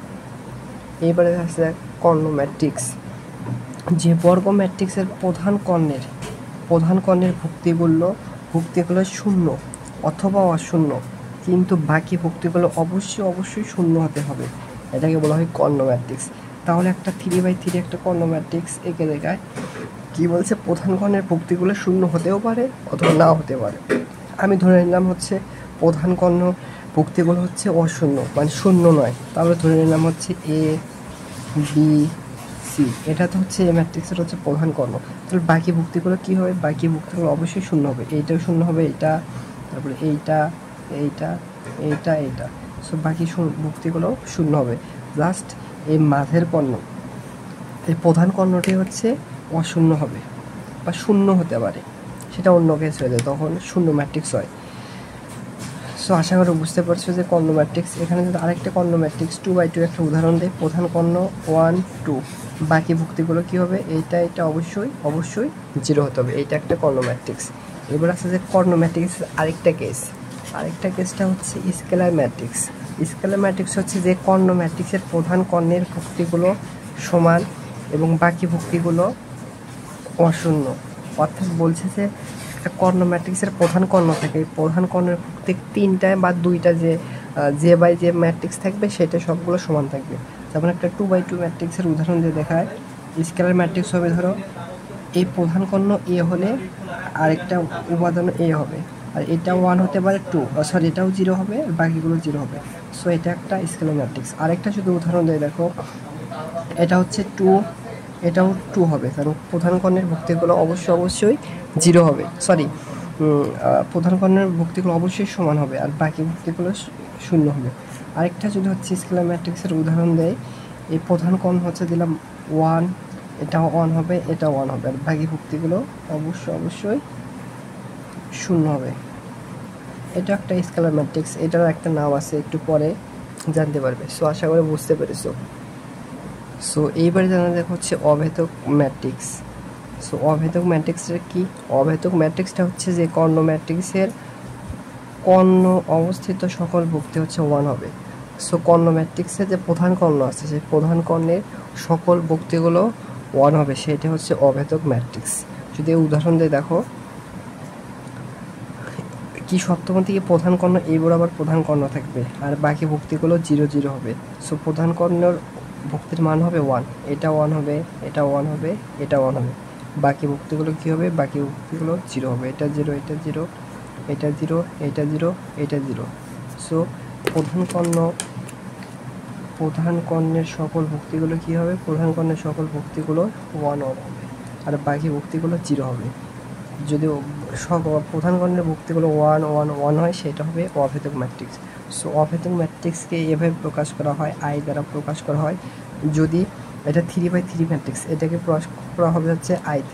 এইবারে আসছে কর্ণ ম্যাট্রিক্স। যে বর্গ ম্যাট্রিক্সের প্রধান কর্ণের ভুক্তিগুলো শূন্য অথবা অশূন্য, কিন্তু বাকি ভুক্তিগুলো অবশ্যই শূন্য হতে হবে, এটাকে বলা হয় কর্ণ ম্যাট্রিক্স। তাহলে একটা 3x3 একটা কর্ণ ম্যাট্রিক্স এঁকে দেখায় কি বলছে, প্রধান কর্ণের ভুক্তিগুলো শূন্য হতেও পারে অথবা নাও হতে পারে। আমি ধরে নিলাম হচ্ছে প্রধান কর্ণ ভুক্তিগুলো হচ্ছে অশূন্য মানে শূন্য নয়, তাহলে ধরে নিলাম হচ্ছে ABC, এটা তো হচ্ছে এই ম্যাট্রিক্সের হচ্ছে প্রধান কর্ণ। তাহলে বাকি ভুক্তিগুলো কী হবে? বাকি ভুক্তিগুলো অবশ্যই শূন্য হবে, এইটাও শূন্য হবে, এটা, তারপরে এইটা। সো বাকি ভুক্তিগুলো শূন্য হবে। জাস্ট এই মাঝের কর্ণ, এই প্রধান কর্ণটি হচ্ছে অশূন্য হবে বা শূন্য হতে পারে, সেটা অন্য কেস হয়ে যায়, তখন শূন্য ম্যাট্রিক্স হয়। সো আশা করি বুঝতে পারছো যে কর্ণ ম্যাট্রিক্স। এখানে যদি আরেকটা কর্ণ ম্যাট্রিক্স 2x2 একটা উদাহরণ দেয়, প্রধান কর্ণ 1 2, বাকি ভুক্তিগুলো কী হবে? এটা অবশ্যই 0 হতে হবে। এইটা একটা কর্ণ ম্যাট্রিক্স। এবার আছে যে কর্ণ ম্যাট্রিক্সের আরেকটা কেসটা হচ্ছে স্কেলার ম্যাট্রিক্স। স্কেলার ম্যাট্রিক্স হচ্ছে যে কর্ণ ম্যাট্রিক্সের প্রধান কর্ণের ভুক্তিগুলো সমান এবং বাকি ভুক্তিগুলো অশূন্য। অর্থাৎ বলছে যে একটা কর্ণ ম্যাট্রিক্সের প্রধান কর্ণ থাকে, প্রধান কর্ণের প্রত্যেক 3টা বা 2টা যে বাই যে ম্যাট্রিক্স থাকবে সেটা সবগুলো সমান থাকবে। যেমন একটা 2x2 ম্যাট্রিক্সের উদাহরণ দিয়ে দেখায়, স্কেলার ম্যাট্রিক্স হবে, ধরো এই প্রধান কর্ণ এ হলে আরেকটা উপাদান এ হবে, আর এটা 1 হতে পারে 2, এটাও 0 হবে আর বাকিগুলো 0 হবে। সো এটা একটা স্কেলার ম্যাট্রিক্স। আরেকটা শুধু উদাহরণ দিয়ে দেখো, এটা হচ্ছে 2, এটাও 2 হবে, কারণ প্রধান কর্ণের ভুক্তিগুলো অবশ্যই 0 হবে, প্রধান কর্ণের ভুক্তিগুলো অবশ্যই সমান হবে আর বাকি ভুক্তিগুলো শূন্য হবে। আরেকটা যদি হচ্ছে স্কেলার ম্যাট্রিক্সের উদাহরণ দেয়, এই প্রধান কর্ণ হচ্ছে দিলাম 1, এটাও 1 হবে, এটাও 1 হবে, আর বাকি ভুক্তিগুলো অবশ্যই শূন্য হবে। এটা একটা স্কেলার ম্যাট্রিক্স, এটার একটা নাম আছে, একটু পরে জানতে পারবে। সো আশা করি বুঝতে পেরেছো। সো এইবারে জানা যাক হচ্ছে অভেদক ম্যাট্রিক্স। সো অভেদক ম্যাট্রিক্সটা কি? অভেদক ম্যাট্রিক্সটা হচ্ছে যে কর্ণ ম্যাট্রিক্সের কর্ণ অবস্থিত সকল ভুক্তি হচ্ছে 1 হবে। সো কর্ণ ম্যাট্রিক্সের যে প্রধান কর্ণ আছে সেই প্রধান কর্ণের সকল ভুক্তিগুলো 1 হবে, সেটা হচ্ছে অভেদক ম্যাট্রিক্স। যদি উদাহরণ দিয়ে দেখো কি সপ্তম থেকে প্রধান কর্ণ এই বরাবর প্রধান কর্ণ থাকবে আর বাকি ভুক্তিগুলো 0 0 হবে। সো প্রধান কর্ণের ভুক্তির মান হবে 1, এটা 1 হবে, এটা 1 হবে, এটা 1 হবে, বাকি ভুক্তিগুলো কী হবে? বাকি ভুক্তিগুলো 0 হবে, এটা 0, এটা 0, এটা 0, এটা 0, এটা 0। সো প্রধান কর্ণের সকল ভুক্তিগুলো কী হবে? প্রধান কর্ণের সকল ভুক্তিগুলো 1 হবে আর বাকি ভুক্তিগুলো 0 হবে। যদি প্রধান কর্ণের ভুক্তিগুলো 1 1 1 হয় সেটা হবে অভেদক ম্যাট্রিক্স। সো অভেদক ম্যাট্রিক্সকে এভাবে প্রকাশ করা হয়, আই দ্বারা প্রকাশ করা হয়। যদি এটা 3/3 ম্যাট্রিক্স, এটাকে প্রকাশ করা হবে হচ্ছে I3।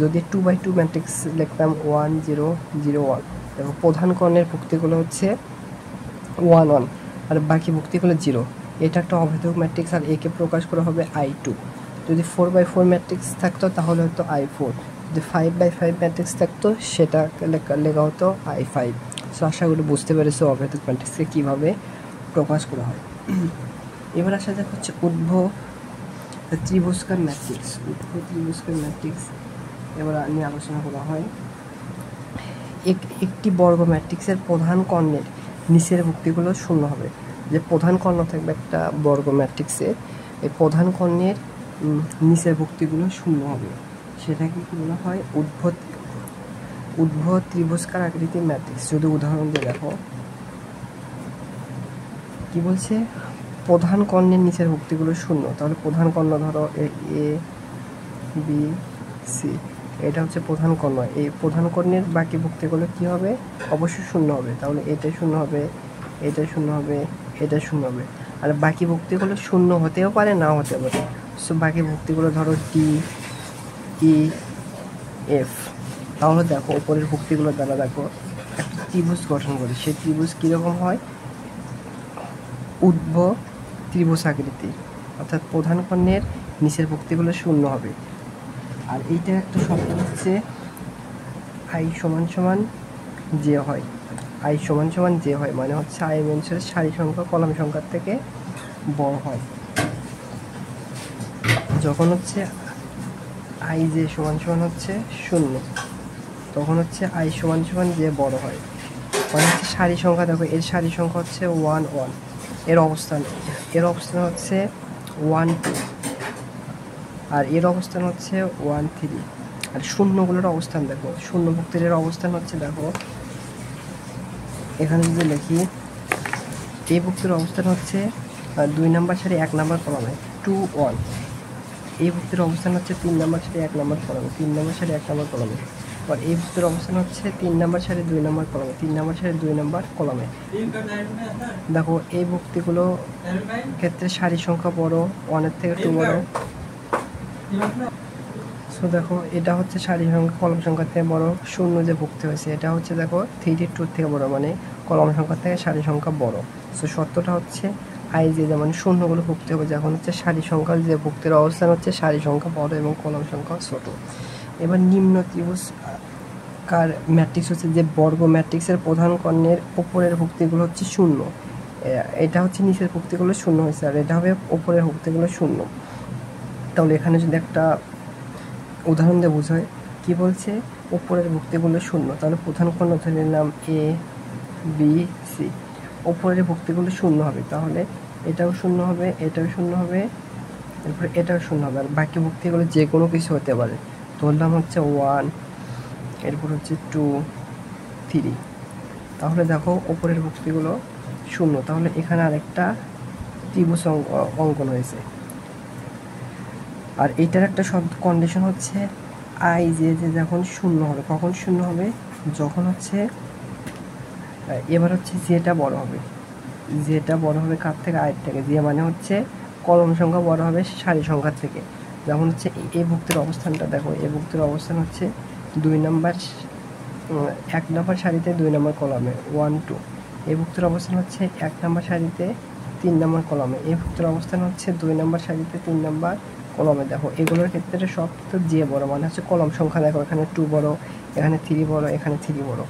যদি 2/2 ম্যাট্রিক্স লিখতাম 1 0 0 1। দেখো প্রধান কর্ণের ভুক্তিগুলো হচ্ছে 1 1 আর বাকি ভুক্তিগুলো 0। এটা একটা অভেদক ম্যাট্রিক্স আর একে প্রকাশ করা হবে I2। যদি 4/4 ম্যাট্রিক্স থাকতো তাহলে হতো I4। যদি 5/5 ম্যাট্রিক্স থাকতো সেটা লেখা হতো I5। সো আশা করি বুঝতে পেরেছো অভেদক ম্যাট্রিক্সকে কীভাবে প্রকাশ করা হয়। এবার আসা যাক হচ্ছে উদ্ভব ত্রিভুজকার ম্যাট্রিক্স। উদ্ভব ত্রিভুজকার ম্যাট্রিক্স এবার নিয়ে আলোচনা করা হয়। একটি বর্গ ম্যাট্রিক্সের প্রধান কর্ণের নিচের ভুক্তিগুলো শূন্য হবে। যে প্রধান কর্ণ থাকবে একটা বর্গ ম্যাট্রিক্সে, এই প্রধান কর্ণের নিচের ভুক্তিগুলো শূন্য হবে, সেটাকে কী বলা হয়? উদ্ভব ত্রিভুজকার আকৃতির ম্যাট্রিক্স। যদি উদাহরণ দিয়ে দেখো কি বলছে, প্রধান কর্ণের নিচের ভুক্তিগুলো শূন্য, তাহলে প্রধান কর্ণ ধরো এ বি সি, এটা হচ্ছে প্রধান কর্ণ। এই প্রধান কর্ণের বাকি ভুক্তিগুলো কি হবে? অবশ্যই শূন্য হবে। তাহলে এটাই শূন্য হবে, এটাই শূন্য হবে, এটাই শূন্য হবে। আর বাকি ভুক্তিগুলো শূন্য হতেও পারে, নাও হতে পারে। সো বাকি ভুক্তিগুলো ধরো ডি ই এফ। তাহলে দেখো উপরের ভুক্তিগুলো দ্বারা দেখো একটা ত্রিভুজ গঠন করে। সেই ত্রিভুজ কীরকম হয়? উদ্ভব ত্রিভুজ আকৃতি, অর্থাৎ প্রধান কর্ণের নিচের ভুক্তিগুলো শূন্য হবে। আর এইটা একটা শব্দ হচ্ছে আই সমান সমান যে হয়। আই সমান সমান যে হয় মানে হচ্ছে আই এলিমেন্টসের সারি সংখ্যা কলাম সংখ্যার থেকে বড় হয়। যখন হচ্ছে আই যে সমান সমান হচ্ছে 0, তখন হচ্ছে আই সমান সমান যে বড় হয়। মানে হচ্ছে সারি সংখ্যা, দেখো এর সারি সংখ্যা হচ্ছে 1 1, এর অবস্থান হচ্ছে 1 2, আর এর অবস্থান হচ্ছে 1 3। আর শূন্যগুলোর অবস্থান দেখো, শূন্য ভুক্তির অবস্থান হচ্ছে, দেখো এখানে যদি লিখি এই ভুক্তির অবস্থান হচ্ছে 2 নম্বর সারি 1 নম্বর কলামে 2 1। এই ভুক্তির অবস্থান হচ্ছে 3 নম্বর সারি 1 নম্বর কলামে 3 নম্বর সারি 1 নম্বর কলামে। আর এই ভুক্তির অবস্থান হচ্ছে 3 নম্বর সারি 2 নম্বর কলামে 3 নম্বর সারি 2 নম্বর কলামে। দেখো এই ভুক্তিগুলো ক্ষেত্রে সারি সংখ্যা বড়, 1 থেকে 2 বড়। সো দেখো এটা হচ্ছে সারি সংখ্যা কলম সংখ্যার থেকে বড়। শূন্য যে ভুক্তি হয়েছে এটা হচ্ছে দেখো 3 2 থেকে বড়, মানে কলম সংখ্যার থেকে সারি সংখ্যা বড়। সো সত্যটা হচ্ছে আই যে যেমন শূন্যগুলো ভুক্তি হবে যখন হচ্ছে সারি সংখ্যার যে ভুক্তির অবস্থান হচ্ছে সারি সংখ্যা বড় এবং কলম সংখ্যা ছোট। এবার নিম্ন ত্রিভুজ কার ম্যাট্রিক্স হচ্ছে যে বর্গ ম্যাট্রিক্সের প্রধান কর্ণের উপরের ভুক্তিগুলো হচ্ছে 0, এটা হচ্ছে নিচের ভুক্তিগুলো 0 হয়েছে, আর এটা হবে উপরের ভুক্তিগুলো 0। তাহলে এখানে যদি একটা উদাহরণ দিয়ে বোঝায়, কি বলছে? উপরের ভুক্তিগুলো 0, তাহলে প্রধান কর্ণ ধরে নিলাম এ বি সি। উপরের ভুক্তিগুলো 0 হবে, তাহলে এটাও 0 হবে, এটাও 0 হবে, এরপরে এটাও 0 হবে। আর বাকি ভুক্তিগুলো যে কোনো কিছু হতে পারে। ধরলাম হচ্ছে 1, এরপর হচ্ছে 2 3। তাহলে দেখো উপরের ভুক্তিগুলো 0, তাহলে এখানে আরেকটা ত্রিভুজ অঙ্কন হয়েছে। আর এটার একটা কন্ডিশন হচ্ছে আই যে যখন 0 হবে, কখন 0 হবে? যখন হচ্ছে এবার হচ্ছে যেটা বড় হবে, যেটা বড় হবে কার থেকে? আয়ের থেকে। যে মানে হচ্ছে কলম সংখ্যা বড় হবে সারি সংখ্যার থেকে। যেমন হচ্ছে এই ভুক্তির অবস্থানটা দেখো, এই ভুক্তির অবস্থান হচ্ছে 2 নম্বর 1 নম্বর সারিতে 2 নম্বর কলামে 1 2। এই ভুক্তির অবস্থান হচ্ছে 1 নম্বর সারিতে 3 নম্বর কলামে। এই ভুক্তির অবস্থান হচ্ছে 2 নম্বর সারিতে 3 নম্বর কলমে। দেখো এগুলোর ক্ষেত্রে সব তো যে বড়, মানে হচ্ছে কলম সংখ্যা দেখো এখানে 2 বড়, এখানে 3 বড়, এখানে 3 বড়।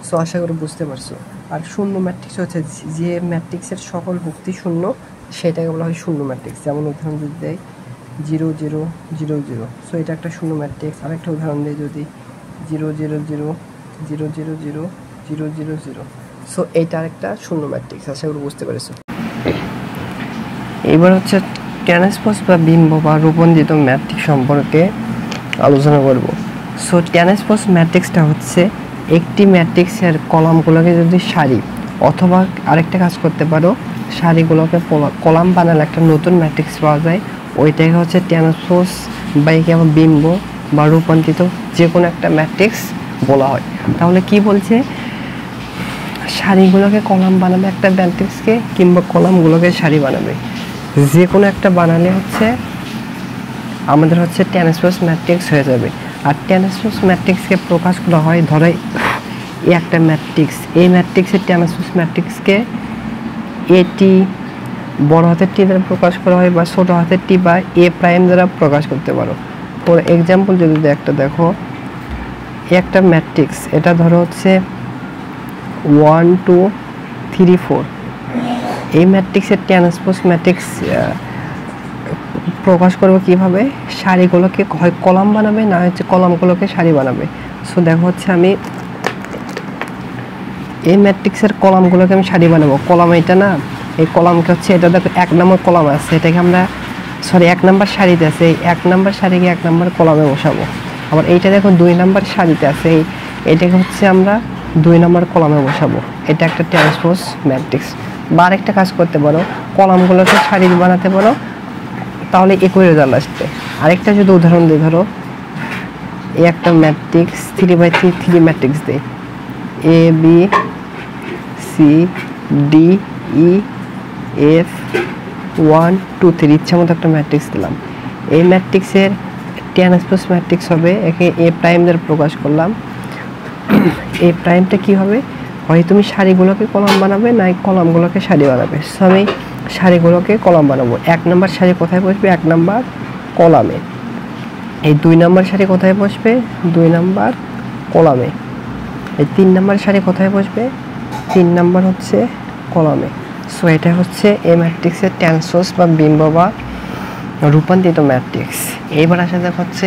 সো আশা করি বুঝতে পারছো। আর শূন্য ম্যাট্রিক্স হচ্ছে যে ম্যাট্রিক্সের সকল ভুক্তি শূন্য, সেটাকে বলা হয় শূন্য ম্যাট্রিক্স। যেমন উদাহরণ যদি দেয় 0 0 0 0, সো এটা একটা শূন্য ম্যাট্রিক্স। আরেকটা উদাহরণ দেয় যদি 0 0 0 0 0 0 0 0 0, সো এইটা আরেকটা শূন্য ম্যাট্রিক্স। আশা করি বুঝতে পেরেছো। এবার হচ্ছে ট্রান্সপোজ বা বিম্ব বা রূপন্দিত ম্যাট্রিক্স সম্পর্কে আলোচনা করব। সো ট্রান্সপোজ ম্যাট্রিক্সটা হচ্ছে একটি ম্যাট্রিক্সের কলামগুলোকে যদি সারি, অথবা আরেকটা কাজ করতে পারো সারিগুলোকে কলাম বানালে একটা নতুন ম্যাট্রিক্স পাওয়া যায়, ওইটাকে হচ্ছে ট্রান্সপোজ বা একে আবার বিম্ব বা রূপান্তরিত যে কোনো একটা ম্যাট্রিক্স বলা হয়। তাহলে কি বলছে, সারিগুলোকে কলাম বানাবে একটা ম্যাট্রিক্সকে, কিংবা কলামগুলোকে সারি বানাবে, যে কোনো একটা বানালে হচ্ছে আমাদের হচ্ছে ট্রান্সপোজ ম্যাট্রিক্স হয়ে যাবে। আর ট্রান্সপোজ ম্যাট্রিক্সকে প্রকাশ করা হয়, ধরো এই একটা ম্যাট্রিক্স, এই ম্যাট্রিক্সের ট্রান্সপোজ ম্যাট্রিক্সকে এটি বড় হাতের টি দ্বারা প্রকাশ করা হয়, বা ছোট হাতের টি বা এ প্রাইম দ্বারা প্রকাশ করতে পারো। ফর এক্সাম্পল যদি একটা দেখো, একটা ম্যাট্রিক্স, এটা ধরো হচ্ছে 1 2 3 4, এই ম্যাট্রিক্সের ট্রান্সপোজ ম্যাট্রিক্স প্রকাশ করবো কিভাবে, সারিগুলোকে হয় কলাম বানাবে, না হচ্ছে কলামগুলোকে সারি বানাবে। সো দেখো হচ্ছে আমি এই ম্যাট্রিক্সের কলামগুলোকে আমি সারি বানাবো। কলাম এটা না, এই কলামকে হচ্ছে, এটা দেখো 1 নম্বর কলাম আছে, এটাকে আমরা 1 নম্বর সারিতে আছে, এই 1 নম্বর সারিকে 1 নম্বর কলামে বসাবো। আবার এইটা দেখো 2 নম্বর সারিতে আছে, এটাকে হচ্ছে আমরা 2 নম্বর কলামে বসাবো। এটা একটা ট্রান্সপোজ ম্যাট্রিক্স। বা আরেকটা কাজ করতে পারো, কলামগুলোকে সারি বানাতে পারো, তাহলে একই রেজাল্ট আসবে। আরেকটা যদি উদাহরণ দিই, ধরো এই একটা ম্যাট্রিক্স 3x3 3 ম্যাট্রিক্স দিই, A B C D E F 1 2 3, ইচ্ছা মতো একটা ম্যাট্রিক্স দিলাম। এই ম্যাট্রিক্সের ট্রান্সপোজ ম্যাট্রিক্স হবে, একে এ প্রাইম দ্বারা প্রকাশ করলাম। এই প্রাইমটা কি হবে, হয় তুমি সারিগুলোকে কলাম বানাবে, না কলামগুলোকে সারি বানাবে। সো আমি সারিগুলোকে কলাম বানাবো। 1 নম্বর সারি কোথায় বসবে, 1 নম্বর কলামে। এই 2 নম্বর সারি কোথায় বসবে, 2 নম্বর কলামে। এই 3 নম্বর সারি কোথায় বসবে, 3 নম্বর হচ্ছে কলামে। সো এটা হচ্ছে এই ম্যাট্রিক্সের ট্রান্সপোজ বা বিম্ব বা রূপান্তরিত ম্যাট্রিক্স। এইবার আসা যাক হচ্ছে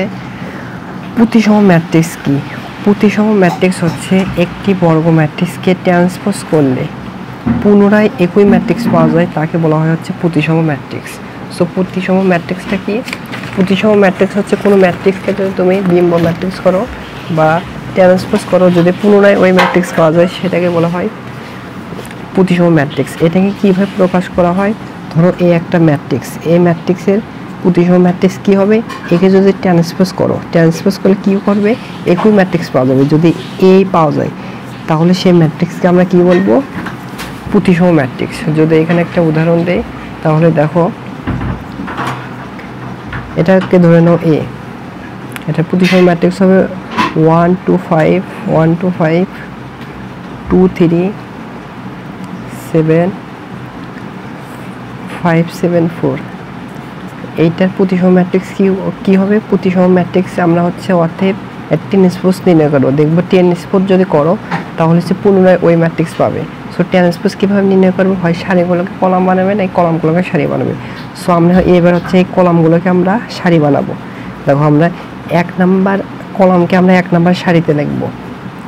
প্রতিসম ম্যাট্রিক্স কি। প্রতিসম ম্যাট্রিক্স হচ্ছে একটি বর্গ ম্যাট্রিক্সকে ট্রান্সপোজ করলে পুনরায় একই ম্যাট্রিক্স পাওয়া যায়, তাকে বলা হয় হচ্ছে প্রতিসম ম্যাট্রিক্স। সো প্রতিসম ম্যাট্রিক্সটা কি, প্রতিসম ম্যাট্রিক্স হচ্ছে কোনো ম্যাট্রিক্সকে যদি তুমি বিম্ব ম্যাট্রিক্স করো বা ট্রান্সপোজ করো, যদি পুনরায় ওই ম্যাট্রিক্স পাওয়া যায়, সেটাকে বলা হয় প্রতিসম ম্যাট্রিক্স। এটাকে কীভাবে প্রকাশ করা হয়, ধরো এই একটা ম্যাট্রিক্স, এই ম্যাট্রিক্সের প্রতিসম ম্যাট্রিক্স কী হবে, একে যদি ট্রান্সপোজ করো, ট্রান্সপোজ করলে কী করবে, একই ম্যাট্রিক্স পাওয়া যাবে। যদি এ পাওয়া যায়, তাহলে সেই ম্যাট্রিক্সকে আমরা কী বলবো, প্রতিসম ম্যাট্রিক্স। যদি এখানে একটা উদাহরণ দেই, তাহলে দেখো এটাকে ধরে নাও এ, এটা প্রতিসম ম্যাট্রিক্স হবে 1 2 5 1 2 5 2 3 7 5 7 4। এইটার প্রতিসম ম্যাট্রিক্স কি হবে, প্রতিসম ম্যাট্রিক্স আমরা হচ্ছে অতএব ট্রান্সপোজ নির্ণয় করবো। দেখবো ট্রান্সপোজ যদি করো, তাহলে হচ্ছে পুনরায় ওই ম্যাট্রিক্স পাবে। সো ট্রান্সপোজ কীভাবে নির্ণয় করবো, হয় সারিগুলোকে কলাম বানাবে, না এই কলামগুলোকে সারি বানাবে। সো আমরা এবার হচ্ছে এই কলামগুলোকে আমরা সারি বানাবো। দেখো আমরা 1 নম্বর কলামকে আমরা 1 নম্বর সারিতে লিখবো,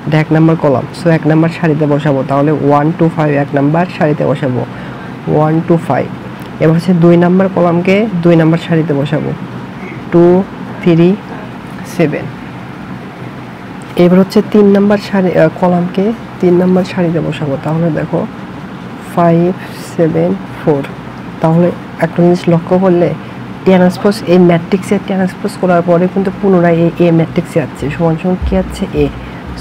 এটা 1 নম্বর কলাম। সো 1 নম্বর সারিতে বসাবো, তাহলে 1 2 5 1 নম্বর সারিতে বসাবো 1 2 5। এবার হচ্ছে 2 নম্বর কলামকে 2 নম্বর সারিতে বসাবো 2 3 7। এবার হচ্ছে 3 নম্বর কলামকে 3 নম্বর সারিতে বসাবো, তাহলে দেখো 5 7 4। তাহলে একটা জিনিস লক্ষ্য করলে, ট্রান্সপোজ এই ম্যাট্রিক্সে ট্রান্সপোজ করার পরে কিন্তু পুনরায় এই এ ম্যাট্রিক্সে আছে, সমান সমান কি আছে এ।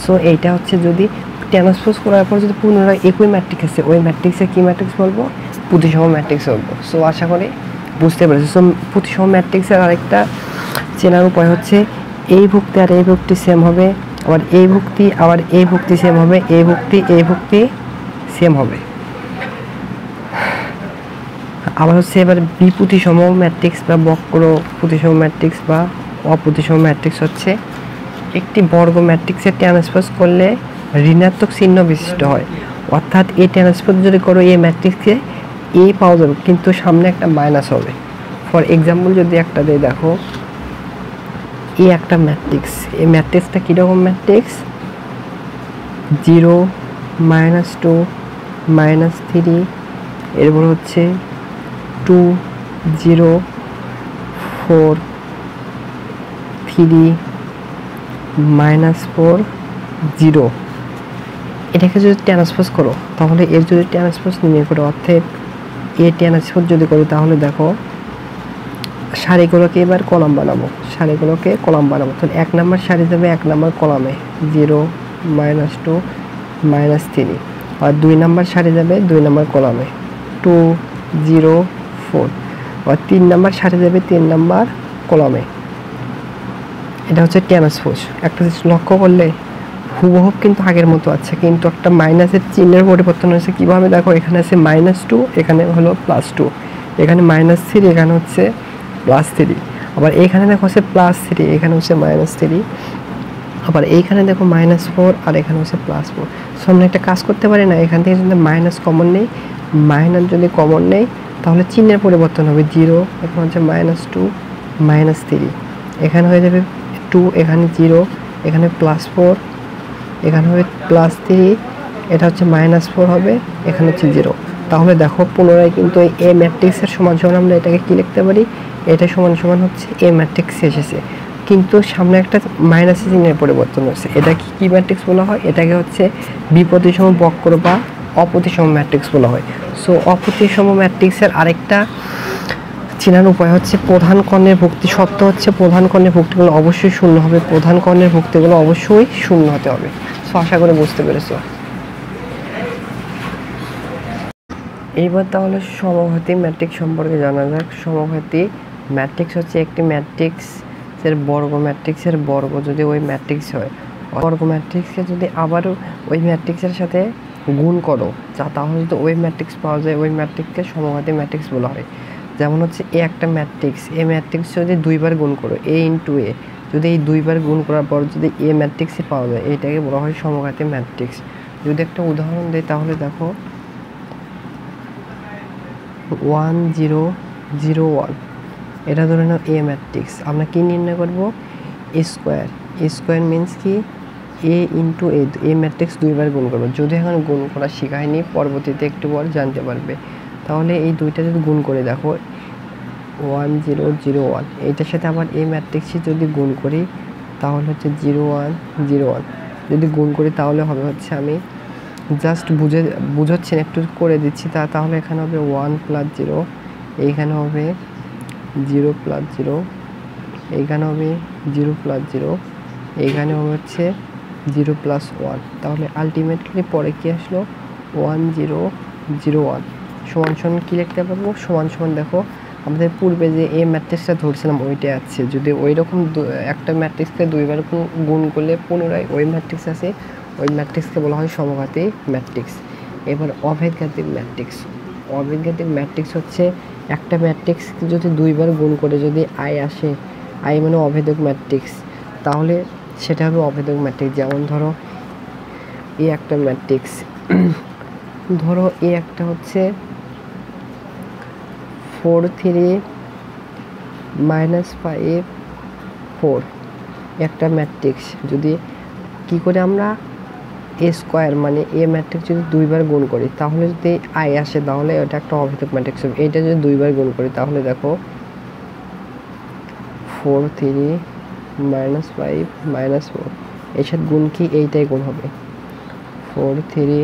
সো এইটা হচ্ছে যদি ট্রান্সপোজ করার পর যদি পুনরায় একই ম্যাট্রিক্স আছে, ওই ম্যাট্রিক্সে কি ম্যাট্রিক্স বলবো, প্রতিসম ম্যাট্রিক্স বলবো। সো আশা করি বুঝতে পেরেছি। সো প্রতিসম ম্যাট্রিক্সের আরেকটা চেনার উপায় হচ্ছে এই ভুক্তি আর এই ভুক্তি সেম হবে, আবার এই ভুক্তি আবার এই ভুক্তি সেম হবে, এই ভুক্তি সেম হবে। আবার হচ্ছে এবার বিপ্রতিসম ম্যাট্রিক্স বা বক্র প্রতিসম ম্যাট্রিক্স বা অপ্রতিসম ম্যাট্রিক্স হচ্ছে একটি বর্গ ম্যাট্রিক্সের ট্রান্সপোজ করলে ঋণাত্মক চিহ্ন বিশিষ্ট হয়। অর্থাৎ এই ট্রান্সপোজ যদি করো এই ম্যাট্রিক্সকে এ পাওয়া যাবে, কিন্তু সামনে একটা মাইনাস হবে। ফর এক্সাম্পল যদি একটা দেয়, দেখো এই একটা ম্যাট্রিক্স, এই ম্যাট্রিক্সটা কীরকম ম্যাট্রিক্স, 0 -2 -3, এরপর হচ্ছে 2 0 4 3 -4 0। এটাকে যদি ট্রান্সপোজ করো, তাহলে এর যদি ট্রান্সপোজ নির্ণয় করো, অর্থাৎ এ ট্রান্সপোজ যদি করি তাহলে দেখো সারিগুলোকে এবার কলাম বানাবো, সারিগুলোকে কলাম বানাবো। তাহলে 1 নম্বর সারি যাবে 1 নম্বর কলামে 0 -2 -3, আর 2 নম্বর সারি যাবে 2 নম্বর কলামে 2 0 4, আর 3 নম্বর সারি যাবে 3 নম্বর কলামে। এটা হচ্ছে ট্রান্সপোজ। একটা জিনিস লক্ষ্য করলে হুবহু কিন্তু আগের মতো আছে, কিন্তু একটা মাইনাসের চিহ্নের পরিবর্তন হয়েছে। কীভাবে দেখো, এখানে আছে -2, এখানে হলো +2, এখানে -3, এখানে হচ্ছে +3, আবার এইখানে দেখো হচ্ছে +3, এখানে হচ্ছে -3, আবার এইখানে দেখো -4 আর এখানে হচ্ছে +4। সো আমরা একটা কাজ করতে পারি না, এখান থেকে যদি মাইনাস কমন নেই, মাইনাস যদি কমন নেই তাহলে চিহ্নের পরিবর্তন হবে 0, এখানে হচ্ছে -2 -3, এখানে হয়ে যাবে 2, এখানে 0, এখানে +4, এখানে হবে +3, এটা হচ্ছে -4 হবে, এখানে হচ্ছে 0। তাহলে দেখো পুনরায় কিন্তু এই এ ম্যাট্রিক্সের সমান সমান আমরা এটাকে কি লিখতে পারি, এটা সমান সমান হচ্ছে এ ম্যাট্রিক্স এসেছে, কিন্তু সামনে একটা মাইনাস চিহ্নের পরিবর্তন হচ্ছে। এটা কি ম্যাট্রিক্স বলা হয়, এটাকে হচ্ছে বিপ্রতিসম বক্র বা অপ্রতিসম ম্যাট্রিক্স বলা হয়। সো অপ্রতিসম ম্যাট্রিক্সের আরেকটা চেনার উপায় হচ্ছে প্রধান কর্ণের ভুক্তি শর্ত হচ্ছে প্রধান কর্ণের ভুক্তিগুলো অবশ্যই শূন্য হবে, প্রধান কর্ণের ভুক্তিগুলো অবশ্যই শূন্য হতে হবে। সো আশা করে বুঝতে পেরেছো। এইবার তাহলে সমঘাতী ম্যাট্রিক্স সম্পর্কে জানা যাক। সমঘাতী ম্যাট্রিক্স হচ্ছে একটি ম্যাট্রিক্সের বর্গ, ম্যাট্রিক্সের বর্গ যদি ওই ম্যাট্রিক্স হয়, বর্গ ম্যাট্রিক্সকে যদি আবারও ওই ম্যাট্রিক্সের সাথে গুণ করো তাহলে যদি ওই ম্যাট্রিক্স পাওয়া যায়, ওই ম্যাট্রিক্সকে সমঘাতী ম্যাট্রিক্স বলা হয়। যেমন হচ্ছে এ একটা ম্যাট্রিক্স, এ ম্যাট্রিক্স যদি 2 বার গুণ করো, এ ইন্টু এ, যদি এই 2 বার গুণ করার পর যদি এ ম্যাট্রিক্সই পাওয়া যায়, এইটাকে বলা হয় সমঘাতী ম্যাট্রিক্স। যদি একটা উদাহরণ দিই তাহলে দেখো 1 0 0 1, এটা ধরে নাও এ ম্যাট্রিক্স। আমরা কি নির্ণয় করব, এ স্কোয়ার। এ স্কোয়ার মিনস কি, এ ইন্টু এ, এ ম্যাট্রিক্স 2 বার গুণ করবো। যদি এখন গুণ করা শেখায়নি, পরবর্তীতে একটু পর জানতে পারবে। তাহলে এই দুইটা যদি গুণ করে দেখো 1 0 0 1, এইটার সাথে আবার এই ম্যাট্রিক্সে যদি গুণ করি তাহলে হচ্ছে 0 1 0 1, যদি গুণ করি তাহলে হবে হচ্ছে, আমি জাস্ট বুঝাচ্ছেন একটু করে দিচ্ছি, তাহলে এখানে হবে 1 + 0, এইখানে হবে 0 + 0, এইখানে হবে 0 + 0, এইখানে হবে হচ্ছে 0 + 1। তাহলে আলটিমেটলি পরে কি আসলো, 1 0 0 1 সমান সমান কী লিখতে পারবো, সমান সমান দেখো আমাদের পূর্বে যে এই ম্যাট্রিক্সটা ধরছিলাম ওইটাই আছে। যদি ওই রকম একটা ম্যাট্রিক্সকে 2 বার গুণ করলে পুনরায় ওই ম্যাট্রিক্স আছে, ওই ম্যাট্রিক্সকে বলা হয় সমঘাতী ম্যাট্রিক্স। এবার অভেদঘাতী ম্যাট্রিক্স। অভেদঘাতী ম্যাট্রিক্স হচ্ছে একটা ম্যাট্রিক্স যদি 2 বার গুণ করে যদি আই আসে, আই মানে অভেদক ম্যাট্রিক্স, তাহলে সেটা হবে অভেদক ম্যাট্রিক্স। যেমন ধরো এ একটা ম্যাট্রিক্স, ধরো এ একটা হচ্ছে 4 3 -5 4 একটা ম্যাট্রিক্স। যদি কি করে আমরা এ স্কোয়ার মানে এ ম্যাট্রিক্স যদি 2 বার গুণ করি তাহলে যদি আই আসে তাহলে ওটা একটা অভেদক ম্যাট্রিক্স হবে। এইটা যদি 2 বার গুণ করি তাহলে দেখো 4 3 -5 -4, এর সাথে গুণ কি এইটাই গুণ হবে 4 3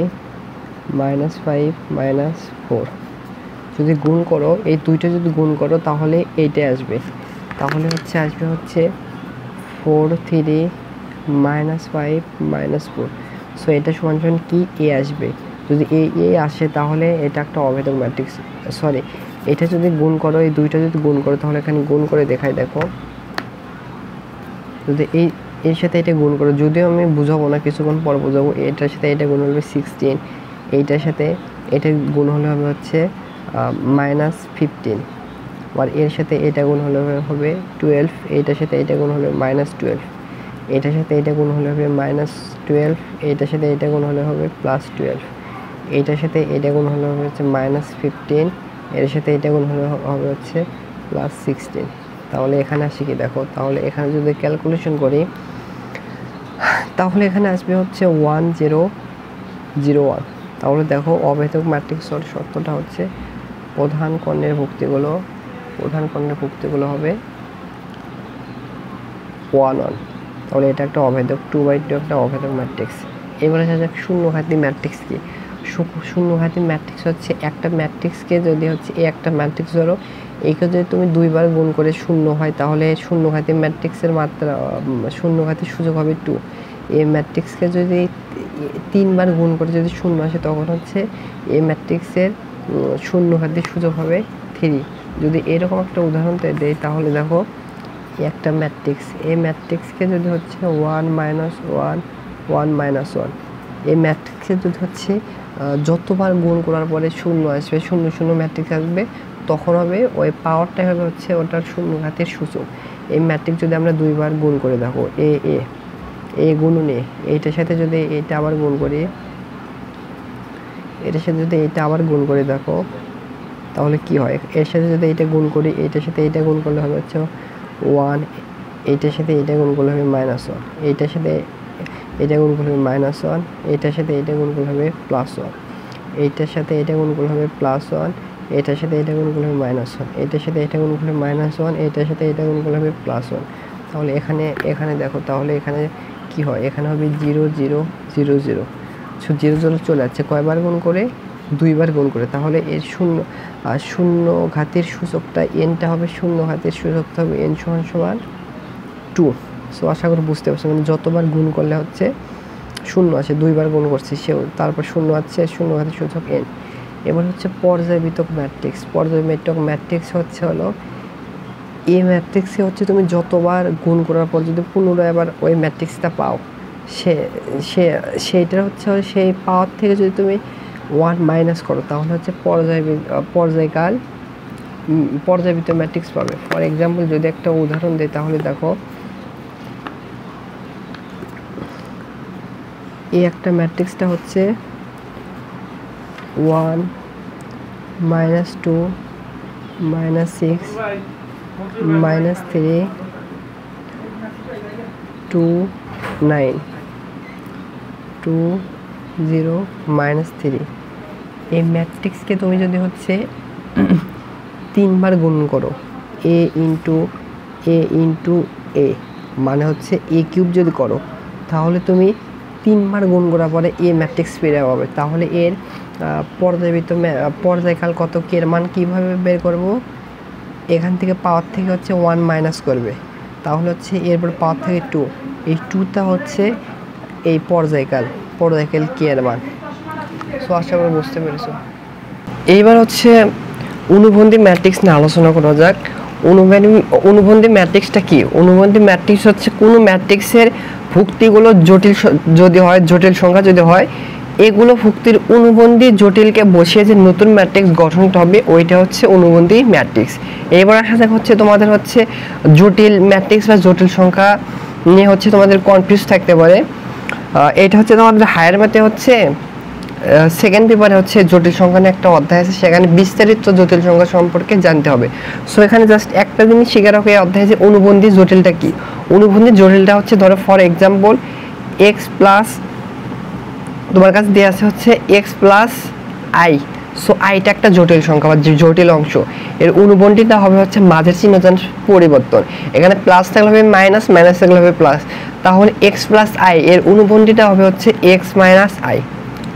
-5 -4। যদি গুণ করো এই দুইটা যদি গুণ করো তাহলে এইটাই আসবে, তাহলে আসবে 4 3 -5 -4। সো এটা সমান সমান কি, এ আসবে। যদি এ আসে তাহলে এটা একটা অভেদক ম্যাট্রিক্স। সরি, এটা যদি গুণ করো, এই দুইটা যদি গুণ করো তাহলে এখানে গুণ করে দেখাই, দেখো যদি এর সাথে এটা গুণ করো, যদিও আমি বুঝাবো না, কিছুক্ষণ পর বুঝাবো। এটার সাথে এটা গুণ হবে 16, এইটার সাথে এটা গুণ হলে হবে -15, আর এর সাথে এটা গুণ হলে হবে 12, এইটার সাথে এটা গুণ হলে -12, এটার সাথে এটা গুণ হলে হবে -12, এইটার সাথে এটা গুণ হলে হবে +12, এইটার সাথে এটা গুণ হলে হবে -15, এর সাথে এটা গুণ হলে হবে +16। তাহলে এখানে আসি কি দেখো, তাহলে এখানে যদি ক্যালকুলেশন করি তাহলে এখানে আসবে 1 0 0 1। তাহলে দেখো অভেদক ম্যাট্রিক্সের শর্তটা হচ্ছে প্রধান কর্ণের ভুক্তিগুলো হবে 1 1। তাহলে এটা একটা অভেদক, 2/2 একটা অভেদক ম্যাট্রিক্স। এবারে আসা যাক শূন্যঘাতী ম্যাট্রিক্স কি। শূন্যঘাতী ম্যাট্রিক্স হচ্ছে একটা ম্যাট্রিক্সকে যদি হচ্ছে একটা ম্যাট্রিক্স ধরো এইকে যদি তুমি দুইবার গুণ করে শূন্য হয় তাহলে শূন্যঘাতী ম্যাট্রিক্সের মাত্রা শূন্যঘাতীর সূচক হবে 2। এই ম্যাট্রিক্সকে যদি তিনবার গুণ করে যদি শূন্য আসে তখন হচ্ছে এই ম্যাট্রিক্সের শূন্যঘাতীর সূচক হবে 3। যদি এরকম একটা উদাহরণ দেই তাহলে দেখো একটা ম্যাট্রিক্স, এই ম্যাট্রিক্সকে যদি হচ্ছে 1 -1 1 -1, এই ম্যাট্রিক্সে যদি হচ্ছে যতবার গুণ করার পরে শূন্য আসবে, শূন্য শূন্য ম্যাট্রিক্স আসবে, তখন হবে ওই পাওয়ারটাই হবে হচ্ছে ওটার শূন্যঘাতের সূচক। এই ম্যাট্রিক্স যদি আমরা দুইবার গুণ করে দেখো এ গুণন এইটার সাথে যদি এটা আবার গুণ করি, এটার সাথে যদি এটা আবার গুণ করে দেখো তাহলে কি হয়, এর সাথে যদি এটা গুণ করি এইটার সাথে এটা গুণ করলে হবে হচ্ছে 1, এইটার সাথে এটা গুণ করলে হবে -1, এইটার সাথে এটা গুণ করলে হবে -1, এইটার সাথে এটা গুণ করলে হবে +1, এইটার সাথে এটা গুণ করলে হবে +1, এটার সাথে এটা গুণ করলে হবে -1, এটার সাথে এটা গুণ করলে -1, এটার সাথে এটা গুণ করলে হবে +1। তাহলে এখানে দেখো তাহলে এখানে কি হয়, এখানে হবে 0 0 0 0, 0 0 চলে যাচ্ছে কয়বার গুণ করে, দুইবার গুণ করে। তাহলে এর শূন্য ঘাতের সূচকটা এনটা হবে, শূন্য ঘাতের সূচকটা হবে n = 2। সো আশা করি বুঝতে পারছো, মানে যতবার গুণ করলে হচ্ছে শূন্য আসে, দুইবার গুণ করছি সেও তারপর শূন্য আছে, শূন্য ঘাতের সূচক n। এবার হচ্ছে পর্যায়বৃত্তক ম্যাট্রিক্স। পর্যায়বৃত্তক ম্যাট্রিক্স হলো এই ম্যাট্রিক্সে হচ্ছে তুমি যতবার গুণ করার পর যদি পুনরায় আবার ওই ম্যাট্রিক্সটা পাও, সেইটা হচ্ছে সেই পাওয়ার থেকে যদি তুমি 1 মাইনাস করো তাহলে হচ্ছে পর্যায়বৃত্ত ম্যাট্রিক্স পাবে। ফর এক্সাম্পল যদি একটা উদাহরণ দেয় তাহলে দেখো এই একটা ম্যাট্রিক্সটা হচ্ছে 1 -2 -6 -3 2 9 2 0 -3। এই ম্যাট্রিক্সকে তুমি যদি হচ্ছে তিনবার গুণ করো, a a মানে হচ্ছে a³ যদি করো তাহলে তুমি তিনবার গুণ করার পরে এ ম্যাট্রিক্স পেয়ে যাবে। তাহলে এর পর্যায়কাল কত, কে এর মান কীভাবে বের করব, এখান থেকে পাওয়ার থেকে হচ্ছে 1 মাইনাস করবে, তাহলে হচ্ছে এরপর পাওয়ার থেকে 2, এই 2টা হচ্ছে এই পর্যায়কাল কে এর মান। সো আশা করি বুঝতে পেরেছো। এইবার হচ্ছে অনুবন্ধী ম্যাট্রিক্স নিয়ে আলোচনা করা যাক। অনুবন্ধী ম্যাট্রিক্সটা কি? অনুবন্ধী ম্যাট্রিক্স হচ্ছে কোনো ম্যাট্রিক্সের ভুক্তিগুলো জটিল সংখ্যা যদি হয়, এগুলো ভুক্তির অনুবন্ধী জটিলকে বসিয়ে যে নতুন ম্যাট্রিক্স গঠনটা হবে ওইটা হচ্ছে অনুবন্ধী ম্যাট্রিক্স। এবার আসা যাক হচ্ছে তোমাদের হচ্ছে জটিল ম্যাট্রিক্স বা জটিল সংখ্যা নিয়ে হচ্ছে তোমাদের কনফিউজ থাকতে পারে। এটা হচ্ছে তোমাদের হায়ার ম্যাথে হচ্ছে সেকেন্ড পেপারে হচ্ছে জটিল সংখ্যা নিয়ে একটা অধ্যায় আছে, সেখানে বিস্তারিত জটিল সংখ্যা সম্পর্কে জানতে হবে। সো এখানে জাস্ট একটা জিনিস শিখে রাখো এই অধ্যায়ে যে অনুবন্ধী জটিলটা কি। অনুবন্ধী জটিলটা হচ্ছে ধরো ফর এক্সাম্পল x প্লাস তোমার কাছে দেওয়া আছে হচ্ছে x প্লাস i। সো আইটা একটা জটিল সংখ্যা বা জটিল অংশ, এর অনুবন্ধীটা হবে হচ্ছে মাঝের চিহ্নযান পরিবর্তন, এখানে প্লাস থাকলে হবে মাইনাস, মাইনাস থাকলে হবে প্লাস। তাহলে x প্লাস i এর অনুবন্ধীটা হবে হচ্ছে x মাইনাস i,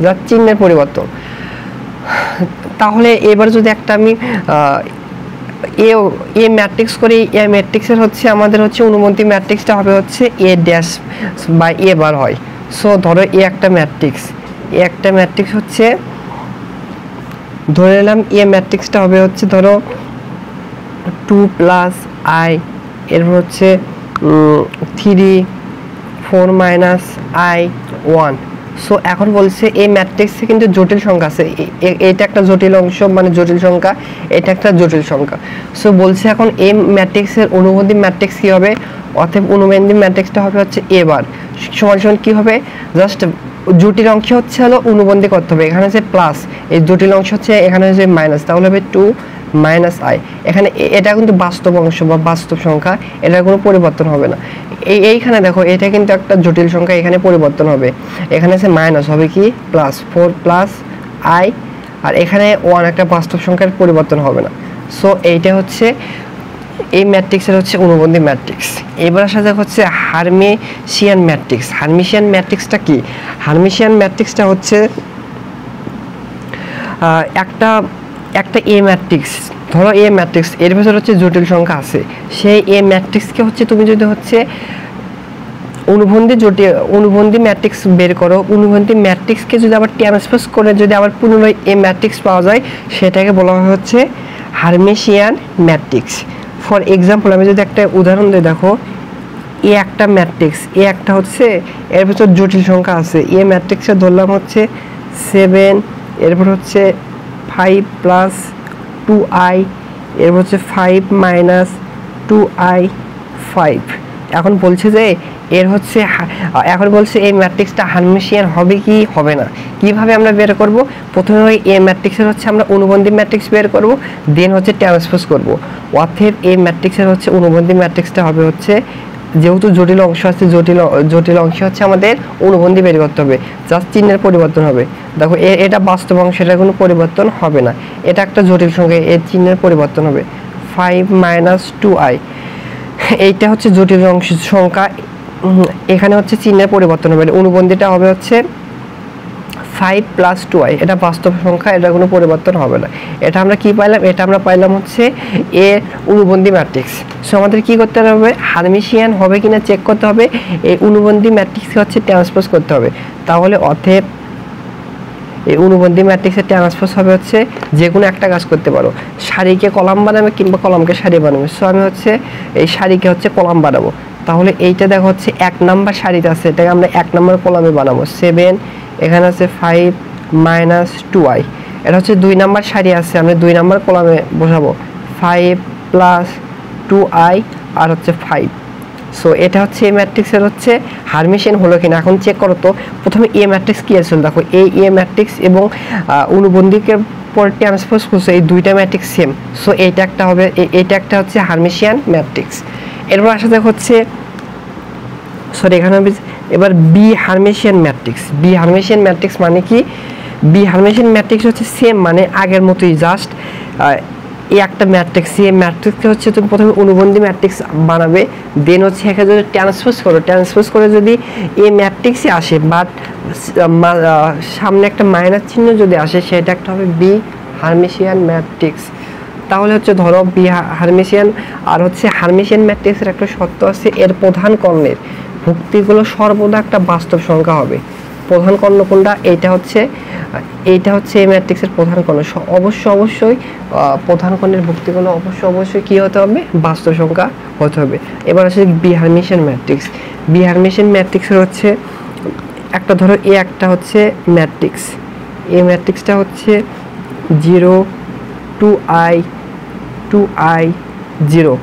যার চিহ্নের পরিবর্তন। তাহলে এবার যদি একটা আমি এ ম্যাট্রিক্স করি, এ ম্যাট্রিক্সের হচ্ছে আমাদের হচ্ছে অনুবন্ধী ম্যাট্রিক্সটা হবে হচ্ছে এ ড্যাশ বা এ বার হয়। সো ধরো এ একটা ম্যাট্রিক্স হচ্ছে ধরে নিলাম এ ম্যাট্রিক্সটা হবে হচ্ছে ধরো 2 প্লাস i, এরপর হচ্ছে 3 4 মাইনাস i 1। সো এখন বলছে এই ম্যাট্রিক্সে কিন্তু জটিল সংখ্যা আছে, এটা একটা জটিল অংশ মানে জটিল সংখ্যা, এটা একটা জটিল সংখ্যা। সো বলছে এখন এই ম্যাট্রিক্সের অনুবন্ধী ম্যাট্রিক্স কি হবে, অতএব অনুবন্ধী ম্যাট্রিক্সটা হবে হচ্ছে এ বার সমান কি হবে, জাস্ট জটিল অংশ হচ্ছে হলো অনুবন্ধী করতে হবে, এখানে হচ্ছে প্লাস, এই জটিল অংশ হচ্ছে এখানে হচ্ছে মাইনাস, তাহলে হবে 2 মাইনাস i। এখানে এটা কিন্তু বাস্তব অংশ বা বাস্তব সংখ্যা, এটার কোনো পরিবর্তন হবে না। এইখানে দেখো এটা কিন্তু একটা জটিল সংখ্যা, এখানে পরিবর্তন হবে, এখানে আছে মাইনাস, হবে কি প্লাস 4 প্লাস i, আর এখানে 1 একটা বাস্তব সংখ্যার পরিবর্তন হবে না। সো এইটা হচ্ছে এই ম্যাট্রিক্সের হচ্ছে অনুবন্ধী ম্যাট্রিক্স। এবার আসা যাক হচ্ছে হার্মিশিয়ান ম্যাট্রিক্স। হার্মিশিয়ান ম্যাট্রিক্সটা কি? হার্মিশিয়ান ম্যাট্রিক্সটা হচ্ছে একটা একটা এ ম্যাট্রিক্স, ধরো এ ম্যাট্রিক্স, এর ভেতর হচ্ছে জটিল সংখ্যা আছে, সেই এ ম্যাট্রিক্সকে হচ্ছে তুমি যদি হচ্ছে অনুবন্ধী ম্যাট্রিক্স বের করো, অনুবন্ধী ম্যাট্রিক্সকে যদি আবার ট্রান্সপোজ করে যদি আবার পুনরায় এ ম্যাট্রিক্স পাওয়া যায়, সেটাকে বলা হয় হচ্ছে হার্মিশিয়ান ম্যাট্রিক্স। ফর এক্সাম্পল আমি যদি একটা উদাহরণ দিই, দেখো এ একটা ম্যাট্রিক্স, এ একটা হচ্ছে এর ভিতর জটিল সংখ্যা আছে, এ ম্যাট্রিক্সে ধরলাম হচ্ছে 7, এরপর হচ্ছে 5 প্লাস 2i, এরপর হচ্ছে 5 মাইনাস 2i 5। এখন বলছে যে এর হচ্ছে এখন বলছে এই ম্যাট্রিক্সটা হার্মিশিয়ান হবে কি হবে না, কিভাবে আমরা বের করব? প্রথমে ওই এ ম্যাট্রিক্সের হচ্ছে আমরা অনুবন্ধী ম্যাট্রিক্স বের করব, দেন হচ্ছে ট্রান্সপোজ করব। অতএব এই ম্যাট্রিক্সের হচ্ছে অনুবন্ধী ম্যাট্রিক্সটা হবে হচ্ছে, যেহেতু জটিল অংশ আছে, জটিল অংশ হচ্ছে আমাদের অনুবন্ধী বের করতে হবে, জাস্ট চিহ্নের পরিবর্তন হবে। দেখো এটা বাস্তব অংশ, এটা কোনো পরিবর্তন হবে না, এটা একটা জটিল সংখ্যা, এর চিহ্নের পরিবর্তন হবে 5 মাইনাস 2i। এইটা হচ্ছে জটিল অংশ সংখ্যা, এখানে হচ্ছে চিহ্নের পরিবর্তন হবে, অনুবন্ধীটা হবে হচ্ছে 5 প্লাস 2i, এটা বাস্তব সংখ্যা, এটা কোনো পরিবর্তন হবে না। এটা আমরা কি পাইলাম? এটা আমরা পাইলাম হচ্ছে এ অনুবন্ধী ম্যাট্রিক্স। সো আমাদের কি করতে হবে? হার্মিশিয়ান হবে কিনা চেক করতে হবে, এই অনুবন্ধী ম্যাট্রিক্সকে হচ্ছে ট্রান্সপোজ করতে হবে। তাহলে অতএব এই অনুবন্ধী ম্যাট্রিক্সের ট্রান্সপোজ হবে হচ্ছে, যে কোনো একটা কাজ করতে পারো, সারিকে কলাম বানাবে কিংবা কলামকে সারি বানাবে। সো আমি হচ্ছে এই সারিকে হচ্ছে কলাম বানাবো, তাহলে এইটা দেখো হচ্ছে 1 নাম্বার সারিতে আছে, এটাকে আমরা 1 নাম্বার কলামে বানাবো। 7, এখানে আছে 5 মাইনাস 2i, এটা হচ্ছে 2 নাম্বার সারি আছে, আমরা 2 নাম্বার কলামে বসাবো 5 প্লাস 2i আর হচ্ছে 5। সো এটা হচ্ছে এ ম্যাট্রিক্সের হচ্ছে হার্মিশিয়ান হলো কিনা এখন চেক করো তো। প্রথমে এ ম্যাট্রিক্স কি আছে দেখো, এই এ ম্যাট্রিক্স এবং অনুবন্ধীকে পরে ট্রান্সপোজ করছে, এই দুইটা ম্যাট্রিক্স সেম। সো এইটা একটা হবে, এইটা একটা হচ্ছে হার্মিশিয়ান ম্যাট্রিক্স। এরপর আসা দেখো হচ্ছে, সরি এখানে এবার B Hermitian matrix. B Hermitian matrix মানে কি? বি হার্মিশিয়ান ম্যাট্রিক্স হচ্ছে সেম, মানে আগের মতোই, জাস্ট এই একটা ম্যাট্রিক্স, এই ম্যাট্রিক্সকে হচ্ছে তুমি প্রথমে অনুবন্ধী ম্যাট্রিক্স বানাবে, দেন হচ্ছে এখানে যদি ট্রান্সপোজ করে যদি এই ম্যাট্রিক্সে আসে, বাট সামনে একটা মাইনাস চিহ্ন যদি আসে, সেটা একটা হবে বি হার্মিশিয়ান ম্যাট্রিক্স। তাহলে হচ্ছে ধরো বি হার্মিশিয়ান, আর হচ্ছে হার্মিশিয়ান ম্যাট্রিক্সের একটা শর্ত আছে, এর প্রধান কর্ণের ভুক্তিগুলো সর্বদা একটা বাস্তব সংখ্যা হবে। প্রধান কর্ণ কোনটা? এইটা হচ্ছে এই ম্যাট্রিক্সের প্রধান কর্ণ। অবশ্যই প্রধান কর্ণের ভুক্তিগুলো অবশ্যই কি হতে হবে? বাস্তব সংখ্যা হতে হবে। এবার আসলে B Hermitian matrix. B Hermitian ম্যাট্রিক্সের হচ্ছে একটা ধরো এ একটা হচ্ছে ম্যাট্রিক্স, এই ম্যাট্রিক্সটা হচ্ছে 0 2i 0।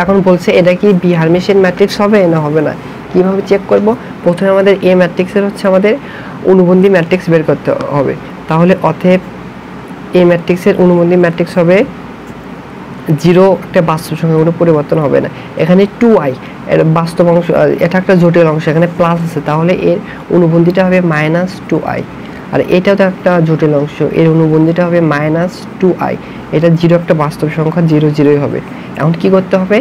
এখন বলছে এটা কি বি হার্মিশিয়ান ম্যাট্রিক্স হবে না হবে না, কিভাবে চেক করব? প্রথমে আমাদের এ ম্যাট্রিক্সের হচ্ছে আমাদের অনুবন্ধী ম্যাট্রিক্স বের করতে হবে। তাহলে অতএব এ ম্যাট্রিক্সের অনুবন্ধী ম্যাট্রিক্স হবে 0, একটা বাস্তব সংখ্যা, কোনো পরিবর্তন হবে না। এখানে 2i এর বাস্তব অংশ, এটা একটা জটিল অংশ, এখানে প্লাস আছে, তাহলে এর অনুবন্ধীটা হবে মাইনাস 2i। আর এটাও তো একটা জটিল অংশ, এর অনুবন্ধীটা হবে মাইনাস 2i। এটা 0 একটা বাস্তব সংখ্যা, 0 0ই হবে। এখন কি করতে হবে?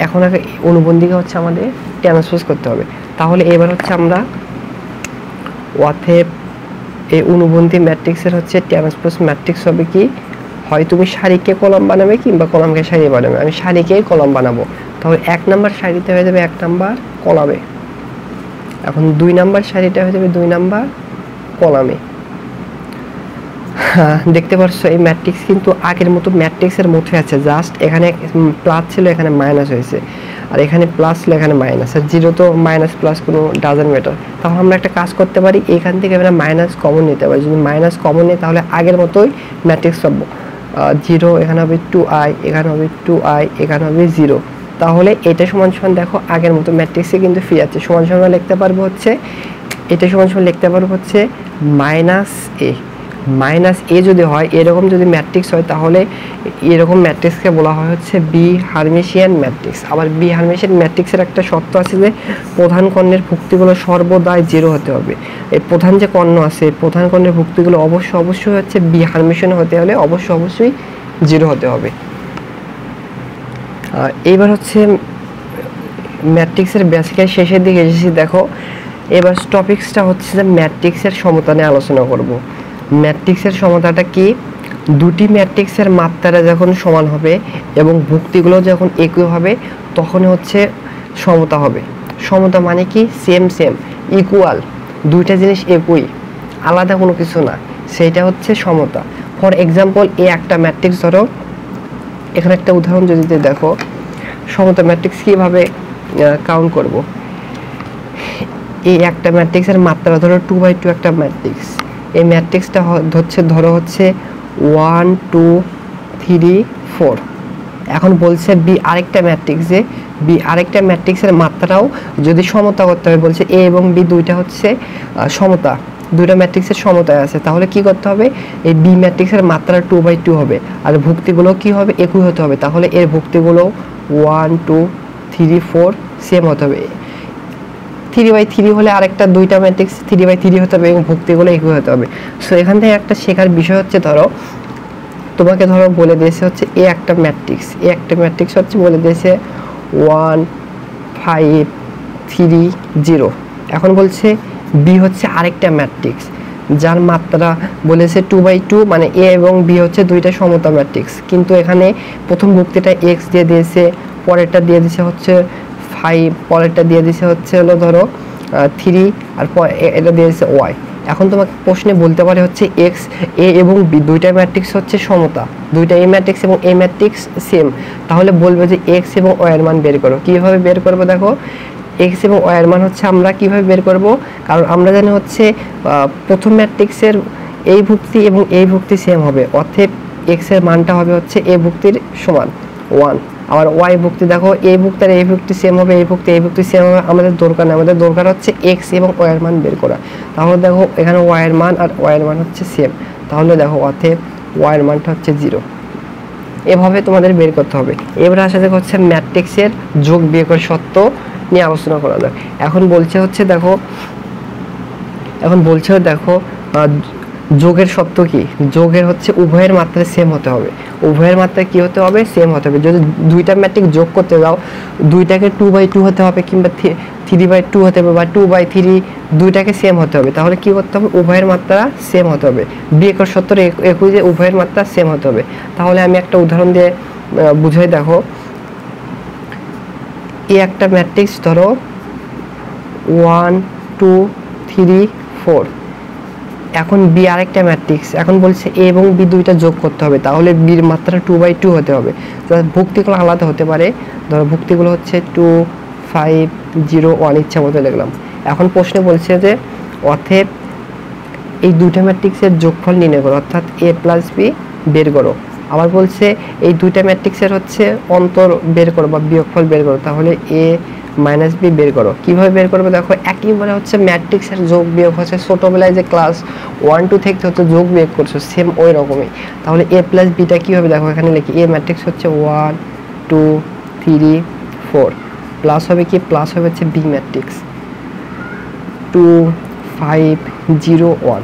এখন আগে অনুবন্ধীকে হচ্ছে আমাদের ট্রান্সপোজ করতে হবে। তাহলে এবার হচ্ছে আমরা অতএব এই অনুবন্ধী ম্যাট্রিক্সের হচ্ছে ট্রান্সপোজ ম্যাট্রিক্স হবে কি, হয় তুমি সারিকে কলাম বানাবে কিংবা কলামকে সারি বানাবে। আমি সারিকেই কলাম বানাবো, তাহলে 1 নাম্বার সারিতে হয়ে যাবে 1 নাম্বার কলামে। এখন 2 নাম্বার সারিটা হয়ে যাবে 2 নাম্বার কলামে। দেখতে পাচ্ছ এই ম্যাট্রিক্স কিন্তু আগের মতো ম্যাট্রিক্সের মতো আছে, জাস্ট এখানে প্লাস ছিল, এখানে মাইনাস হয়েছে, আর এখানে প্লাস ছিল, এখানে মাইনাস। আর 0 তো মাইনাস প্লাস কোনো ডাজন্ট ম্যাটার। তাহলে আমরা একটা কাজ করতে পারি, এখান থেকে আমরা মাইনাস কমন নিতে পারি। যদি মাইনাস কমন নিই তাহলে আগের মতোই ম্যাট্রিক্স পাবো। 0, এখানে হবে 2i, এখানে হবে 2i, এখানে হবে 0। তাহলে এটা সমান দেখো আগের মতো ম্যাট্রিক্সে কিন্তু ফিরে যাচ্ছে। সমান লিখতে পারবো হচ্ছে, এটা সমান লিখতে পারবো হচ্ছে মাইনাস এ যদি হয়, এরকম যদি ম্যাট্রিক্স হয়, তাহলে এরকম ম্যাট্রিক্সকে বলা হয় হচ্ছে বি হার্মিশিয়ান ম্যাট্রিক্স। আবার বি হার্মিশিয়ান ম্যাট্রিক্সের একটা শর্ত আছে যে প্রধান কর্ণের ভুক্তিগুলো সর্বদাই 0 হতে হবে। এই প্রধান যে কর্ণ আছে, প্রধান কর্ণের ভুক্তিগুলো অবশ্যই হচ্ছে বি হার্মিশিয়ান হতে হলে অবশ্যই 0 হতে হবে। এইবার হচ্ছে ম্যাট্রিক্সের বেসিকের শেষের দিকে এসেছি। দেখো এবার টপিক্সটা হচ্ছে যে ম্যাট্রিক্সের সমতা নিয়ে আলোচনা করব। ম্যাট্রিক্সের সমতাটা কি, দুটি ম্যাট্রিক্সের মাত্রা যখন সমান হবে এবং ভুক্তিগুলো যখন একই হবে তখন হচ্ছে সমতা হবে। সমতা মানে কি, সেম সেম, ইকুয়াল, দুইটা জিনিস একই, আলাদা কোনো কিছু না, সেইটা হচ্ছে সমতা। ফর এক্সাম্পল, এ একটা ম্যাট্রিক্স ধরো, এখানে একটা উদাহরণ যদি দেখো, সমতা ম্যাট্রিক্স কীভাবে কাউন্ট করব। এই একটা ম্যাট্রিক্সের মাত্রা ধরো 2/2 একটা ম্যাট্রিক্স, এই ম্যাট্রিক্সটা ধরো হচ্ছে 1 2 3 4। এখন বলছে বি আরেকটা ম্যাট্রিক্স, যে বি আরেকটা ম্যাট্রিক্সের মাত্রাও যদি সমতা করতে হবে, বলছে এ এবং বি দুইটা হচ্ছে সমতা, দুইটা ম্যাট্রিক্সের সমতায় আছে, তাহলে কি করতে হবে, এই বি ম্যাট্রিক্সের মাত্রা 2/2 হবে আর ভুক্তিগুলো কি হবে, একই হতে হবে, তাহলে এর ভুক্তিগুলো 1 2 3 4 সেম হতে হবে। 3/3 হলে আরেকটা দুইটা ম্যাট্রিক্স 3/3 হতে হবে এবং ভুক্তিগুলো একই হতে হবে। সো এখান থেকে একটা শেখার বিষয় হচ্ছে, ধরো তোমাকে ধরো বলে দিয়েছে হচ্ছে এ একটা ম্যাট্রিক্স হচ্ছে বলে দিয়েছে 1 5 3 0। এখন বলছে বি হচ্ছে আরেকটা ম্যাট্রিক্স যার মাত্রা বলেছে 2/2, মানে এ এবং বি হচ্ছে দুইটা সমতা ম্যাট্রিক্স, কিন্তু এখানে প্রথম ভুক্তিটা এক্স দিয়ে দিয়েছে, পরেরটা দিয়ে দিয়েছে হচ্ছে 5, পরেরটা দিয়ে দিয়েছে হচ্ছে হলো ধরো 3, আর এটা দিয়ে দিয়েছে ওয়াই। এখন তোমাকে প্রশ্নে বলতে পারে হচ্ছে এক্স, এ এবং বি দুইটা ম্যাট্রিক্স হচ্ছে সমতা, দুইটা এ ম্যাট্রিক্স এবং এ ম্যাট্রিক্স সেম, তাহলে বলবে যে এক্স এবং ওয়াই এর মান বের করো। কীভাবে বের করবো, দেখো এক্স এবং ওয়াই এর মান হচ্ছে আমরা কিভাবে বের করব, কারণ আমরা জানি হচ্ছে প্রথম ম্যাট্রিক্সের এই ভুক্তি এবং এই ভুক্তি সেম হবে, অতএব এক্স এর মানটা হবে হচ্ছে এ ভুক্তির সমান 1, আবার ওয়াই ভুক্তি দেখো এই ভুক্তি আর এই ভুক্তি সেম হবে, এই ভুক্তি সেম হবে, আমাদের দরকার নেই, আমাদের দরকার হচ্ছে এক্স এবং ওয়াই এর মান বের করা। তাহলে দেখো এখানে ওয়াই এর মান আর ওয়াই এর মান হচ্ছে সেম, তাহলে দেখো অতএব ওয়াই এর মানটা হচ্ছে 0। এভাবে তোমাদের বের করতে হবে। এবার আসা যাক হচ্ছে ম্যাট্রিক্সের যোগ বিয়োগের সূত্র নিয়ে আলোচনা করা যাক। এখন বলছে হচ্ছে দেখো যোগের সূত্র কি, যোগের হচ্ছে উভয়ের মাত্রা সেম হতে হবে, উভয়ের মাত্রা কি হতে হবে, সেম হতে হবে। যদি দুইটা ম্যাট্রিক্স যোগ করতে যাও, দুইটাকে 2/2 হতে হবে কিংবা 3/2 হতে হবে বা 2/3, দুইটাকে সেম হতে হবে, তাহলে কি করতে হবে, উভয়ের মাত্রা সেম হতে হবে। বিয়োগের সূত্র একই, যে উভয়ের মাত্রা সেম হতে হবে। তাহলে আমি একটা উদাহরণ দিয়ে বুঝাই, দেখো এই একটা ম্যাট্রিক্স ধরো 1 2 3 4, এখন বি আরেকটা ম্যাট্রিক্স, এখন বলছে এ এবং বি দুইটা যোগ করতে হবে, তাহলে বির মাত্রা 2/2 হতে হবে। ভুক্তিগুলো আলাদা হতে পারে, ধরো ভুক্তিগুলো হচ্ছে 2 5 0 1 ইচ্ছা মতো লিখলাম। এখন প্রশ্নে বলছে যে অতএব এই দুইটা ম্যাট্রিক্সের যোগফল নির্ণয় করো, অর্থাৎ এ প্লাস বি বের করো। আবার বলছে এই দুইটা ম্যাট্রিক্সের হচ্ছে অন্তর বের করো বা বিয়োগফল বের করো, তাহলে এ মাইনাস বি বের করো। কীভাবে বের করবে, দেখো একেবারে হচ্ছে ম্যাট্রিক্সের যোগ বিয়োগ হচ্ছে ছোটোবেলায় যে ক্লাস 1 2 থেকে হচ্ছে যোগ বিয়োগ করছো, সেম ওই রকমই। তাহলে এ প্লাস বিটা কী হবে, দেখো এখানে লিখি, এ ম্যাট্রিক্স হচ্ছে 1 2 3 4, প্লাস হবে কি, প্লাস হবে হচ্ছে বি ম্যাট্রিক্স 2 5 0 1।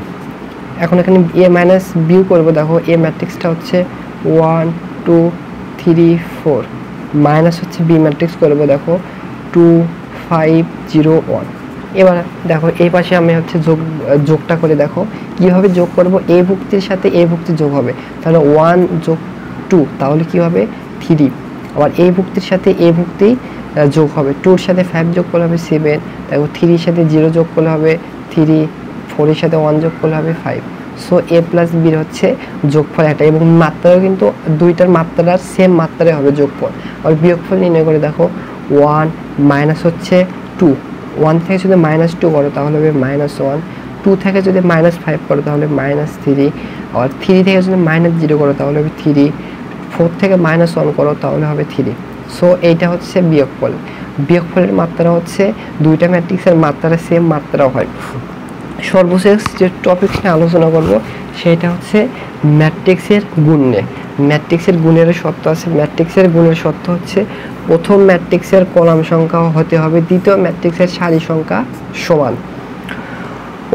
এখন এখানে এ মাইনাস বিউ করবো, দেখো এ ম্যাট্রিক্সটা হচ্ছে 1 2 3 4, মাইনাস হচ্ছে বি ম্যাট্রিক্স করবো, দেখো 2 5 0 1। এবার দেখো এই পাশে আমি হচ্ছে যোগটা করে দেখো কীভাবে যোগ করব, এ ভুক্তির সাথে এ ভুক্তি যোগ হবে, তাহলে 1 যোগ 2 তাহলে কি হবে 3, আবার এই ভুক্তির সাথে এ ভুক্তি যোগ হবে, 2 এর সাথে 5 যোগ করলে হবে 7, দেখো 3 এর সাথে 0 যোগ করলে হবে 3, 4 এর সাথে 1 যোগ করলে হবে 5। সো এ প্লাস বির হচ্ছে যোগফল একটা, এবং মাত্রাও কিন্তু দুইটার মাত্রার সেম মাত্রায় হবে যোগফল। আর বিয়োগফল নির্ণয় করে দেখো 1 মাইনাস হচ্ছে 2, 1 থেকে যদি -2 করো তাহলে হবে -1, 2 থেকে যদি -5 করো তাহলে -3, আর 3 থেকে যদি -0 করো তাহলে হবে 3, 4 থেকে -1 করো তাহলে হবে 3। সো এইটা হচ্ছে বিয়োগফল। বিয়োগফলের মাত্রা হচ্ছে দুইটা ম্যাট্রিক্সের মাত্রা সেম মাত্রা হয়। সর্বশেষ যে টপিক নিয়ে আলোচনা করব সেটা হচ্ছে ম্যাট্রিক্সের গুণ নিয়ে। ম্যাট্রিক্সের গুণের সূত্র আছে, ম্যাট্রিক্সের গুণের সূত্র হচ্ছে প্রথম ম্যাট্রিক্সের কলাম সংখ্যা হতে হবে দ্বিতীয় ম্যাট্রিক্সের সারি সংখ্যা সমান।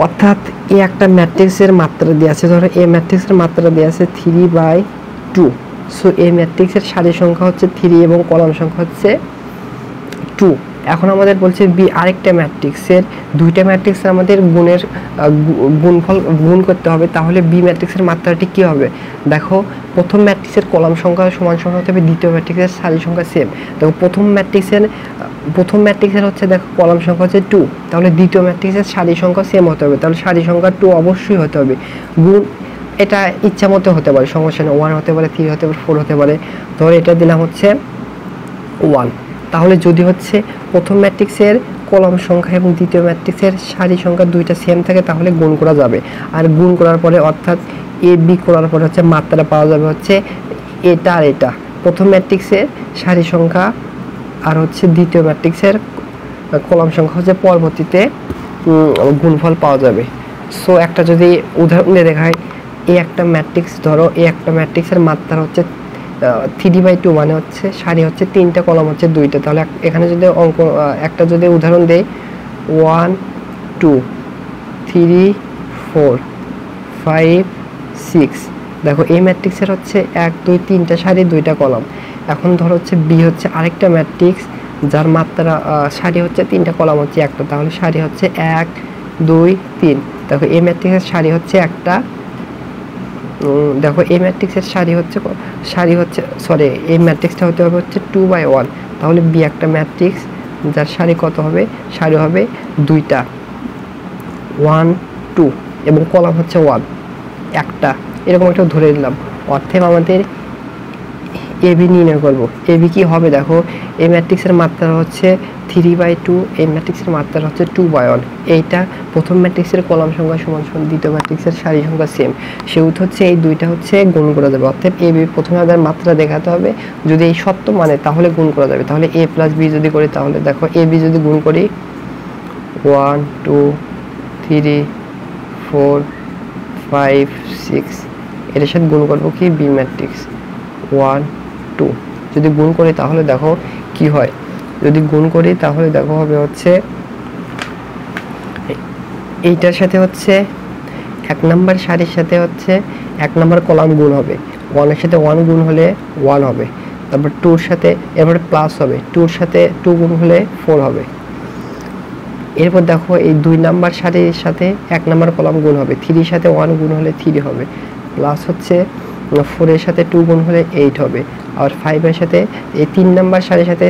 অর্থাৎ এই একটা ম্যাট্রিক্সের মাত্রা দেওয়া আছে, ধরো এই ম্যাট্রিক্সের মাত্রা দেওয়া আছে 3/2, সো এই ম্যাট্রিক্সের সারি সংখ্যা হচ্ছে 3 এবং কলাম সংখ্যা হচ্ছে 2। এখন আমাদের বলছে বি আরেকটা ম্যাট্রিক্সের দুইটা ম্যাট্রিক্সের আমাদের গুণের গুণফল গুণ করতে হবে, তাহলে বি ম্যাট্রিক্সের মাত্রাটি কী হবে? দেখো প্রথম ম্যাট্রিক্সের কলাম সংখ্যা সমান সংখ্যা হতে হবে দ্বিতীয় ম্যাট্রিক্সের সারি সংখ্যা সেম। দেখো প্রথম ম্যাট্রিক্সের হচ্ছে দেখো কলাম সংখ্যা হচ্ছে 2, তাহলে দ্বিতীয় ম্যাট্রিক্সের সারি সংখ্যা সেম হতে হবে, তাহলে সারি সংখ্যা 2 অবশ্যই হতে হবে। গুণ এটা ইচ্ছা মতো হতে পারে, সমস্যা নেই, 1 হতে পারে, 3 হতে পারে, 4 হতে পারে। ধরো এটা দিলাম হচ্ছে 1, তাহলে যদি হচ্ছে প্রথম ম্যাট্রিক্সের কলাম সংখ্যা এবং দ্বিতীয় ম্যাট্রিক্সের সারি সংখ্যা দুইটা সেম থাকে তাহলে গুণ করা যাবে। আর গুণ করার পরে অর্থাৎ এ বি করার পরে হচ্ছে মাত্রা পাওয়া যাবে হচ্ছে এটা আর এটা, প্রথম ম্যাট্রিক্সের সারি সংখ্যা আর হচ্ছে দ্বিতীয় ম্যাট্রিক্সের কলাম সংখ্যা হচ্ছে পরবর্তীতে গুণফল পাওয়া যাবে। সো একটা যদি উদাহরণ দিয়ে দেখায়, এই একটা ম্যাট্রিক্স ধরো, এই একটা ম্যাট্রিক্সের মাত্রা হচ্ছে 3/2, মানে হচ্ছে সারি হচ্ছে 3টা কলাম হচ্ছে 2টা, তাহলে এখানে যদি একটা যদি উদাহরণ দেই 1 2 3 4 5 6, দেখো এই ম্যাট্রিক্সের হচ্ছে 1 2 3টা সারি 2টা কলাম। এখন ধরো হচ্ছে বি হচ্ছে আরেকটা ম্যাট্রিক্স যার মাত্রা সারি হচ্ছে 3টা কলাম হচ্ছে একটা, তাহলে সারি হচ্ছে 1 2 3, দেখো এই ম্যাট্রিক্সের সারি হচ্ছে একটা, দেখো এই ম্যাট্রিক্সের সারি হচ্ছে সরি এই ম্যাট্রিক্সটা হতে হবে হচ্ছে 2/1, তাহলে বি একটা ম্যাট্রিক্স যার সারি কত হবে? সারি হবে 2টা 1 2 এবং কলাম হচ্ছে 1 একটা, এরকম একটা ধরে নিলাম। অর্থাৎ আমাদের এ বি নির্ণয় করব। এ বি কী হবে? দেখো এই ম্যাট্রিক্সের মাত্রা হচ্ছে 3/2, এই ম্যাট্রিক্সের মাত্রা হচ্ছে 2/1। এইটা প্রথম ম্যাট্রিক্সের কলাম সংখ্যা সমান সমান দ্বিতীয় ম্যাট্রিক্সের সারি সংখ্যা সেম, সেহেতু হচ্ছে এই দুইটা হচ্ছে গুণ করা যাবে। অর্থাৎ এ বি প্রথমে আমাদের মাত্রা দেখাতে হবে, যদি এই সত্য মানে তাহলে গুণ করা যাবে। তাহলে এ প্লাস বি যদি করি, তাহলে দেখো এ বি যদি গুণ করি 1 2 3 4 5 6, এর সাথে গুণ করবো কি বি ম্যাট্রিক্স 1 2, যদি গুণ করি তাহলে দেখো কি হয়, যদি গুণ করি তাহলে দেখো হবে হচ্ছে এইটার সাথে হচ্ছে 1 নাম্বার সারির সাথে হচ্ছে 1 নাম্বার কলাম গুণ হবে, 1 এর সাথে 1 গুণ হলে 1 হবে, তারপর 2 এর সাথে এরপরে প্লাস হবে, 2 এর সাথে 2 গুণ হলে 4 হবে। এরপর দেখো এই 2 নাম্বার সারির সাথে 1 নাম্বার কলাম গুণ হবে, 3 এর সাথে 1 গুণ হলে 3 হবে, প্লাস হচ্ছে 4 এর সাথে 2 গুণ হলে 8 হবে, আর 5 এর সাথে এই 3 নাম্বার সারির সাথে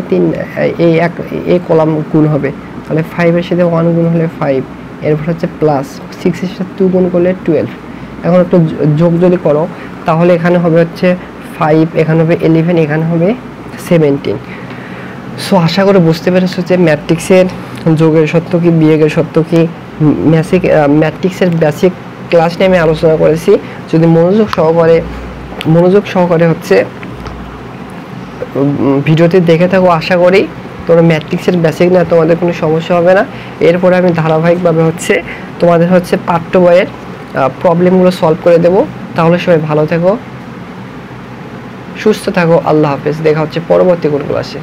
এই কলাম গুণ হবে, তাহলে 5 এর সাথে 1 গুণ হলে 5, এরপর হচ্ছে প্লাস 6 এর সাথে 2 গুণ করলে 12। এখন একটু যোগ যদি করো তাহলে এখানে হবে হচ্ছে 5, এখানে হবে 11, এখানে হবে 17। সো আশা করে বুঝতে পেরেছো যে ম্যাট্রিক্সের যোগের সত্য কি, বিয়োগের সত্য কি, ম্যাট্রিক্সের বেসিক ক্লাস নিয়ে আমি আলোচনা করেছি। যদি মনোযোগ সহকারে হচ্ছে ভিডিওটি দেখে থাকো, আশা করি তোমরা ম্যাট্রিক্সের বেসিক না তোমাদের কোনো সমস্যা হবে না। এরপরে আমি ধারাবাহিকভাবে হচ্ছে তোমাদের হচ্ছে পাঠ্য বইয়ের প্রবলেমগুলো সলভ করে দেব। তাহলে সবাই ভালো থেকো, সুস্থ থাকো, আল্লাহ হাফেজ, দেখা হচ্ছে পরবর্তী কোনো ক্লাসে।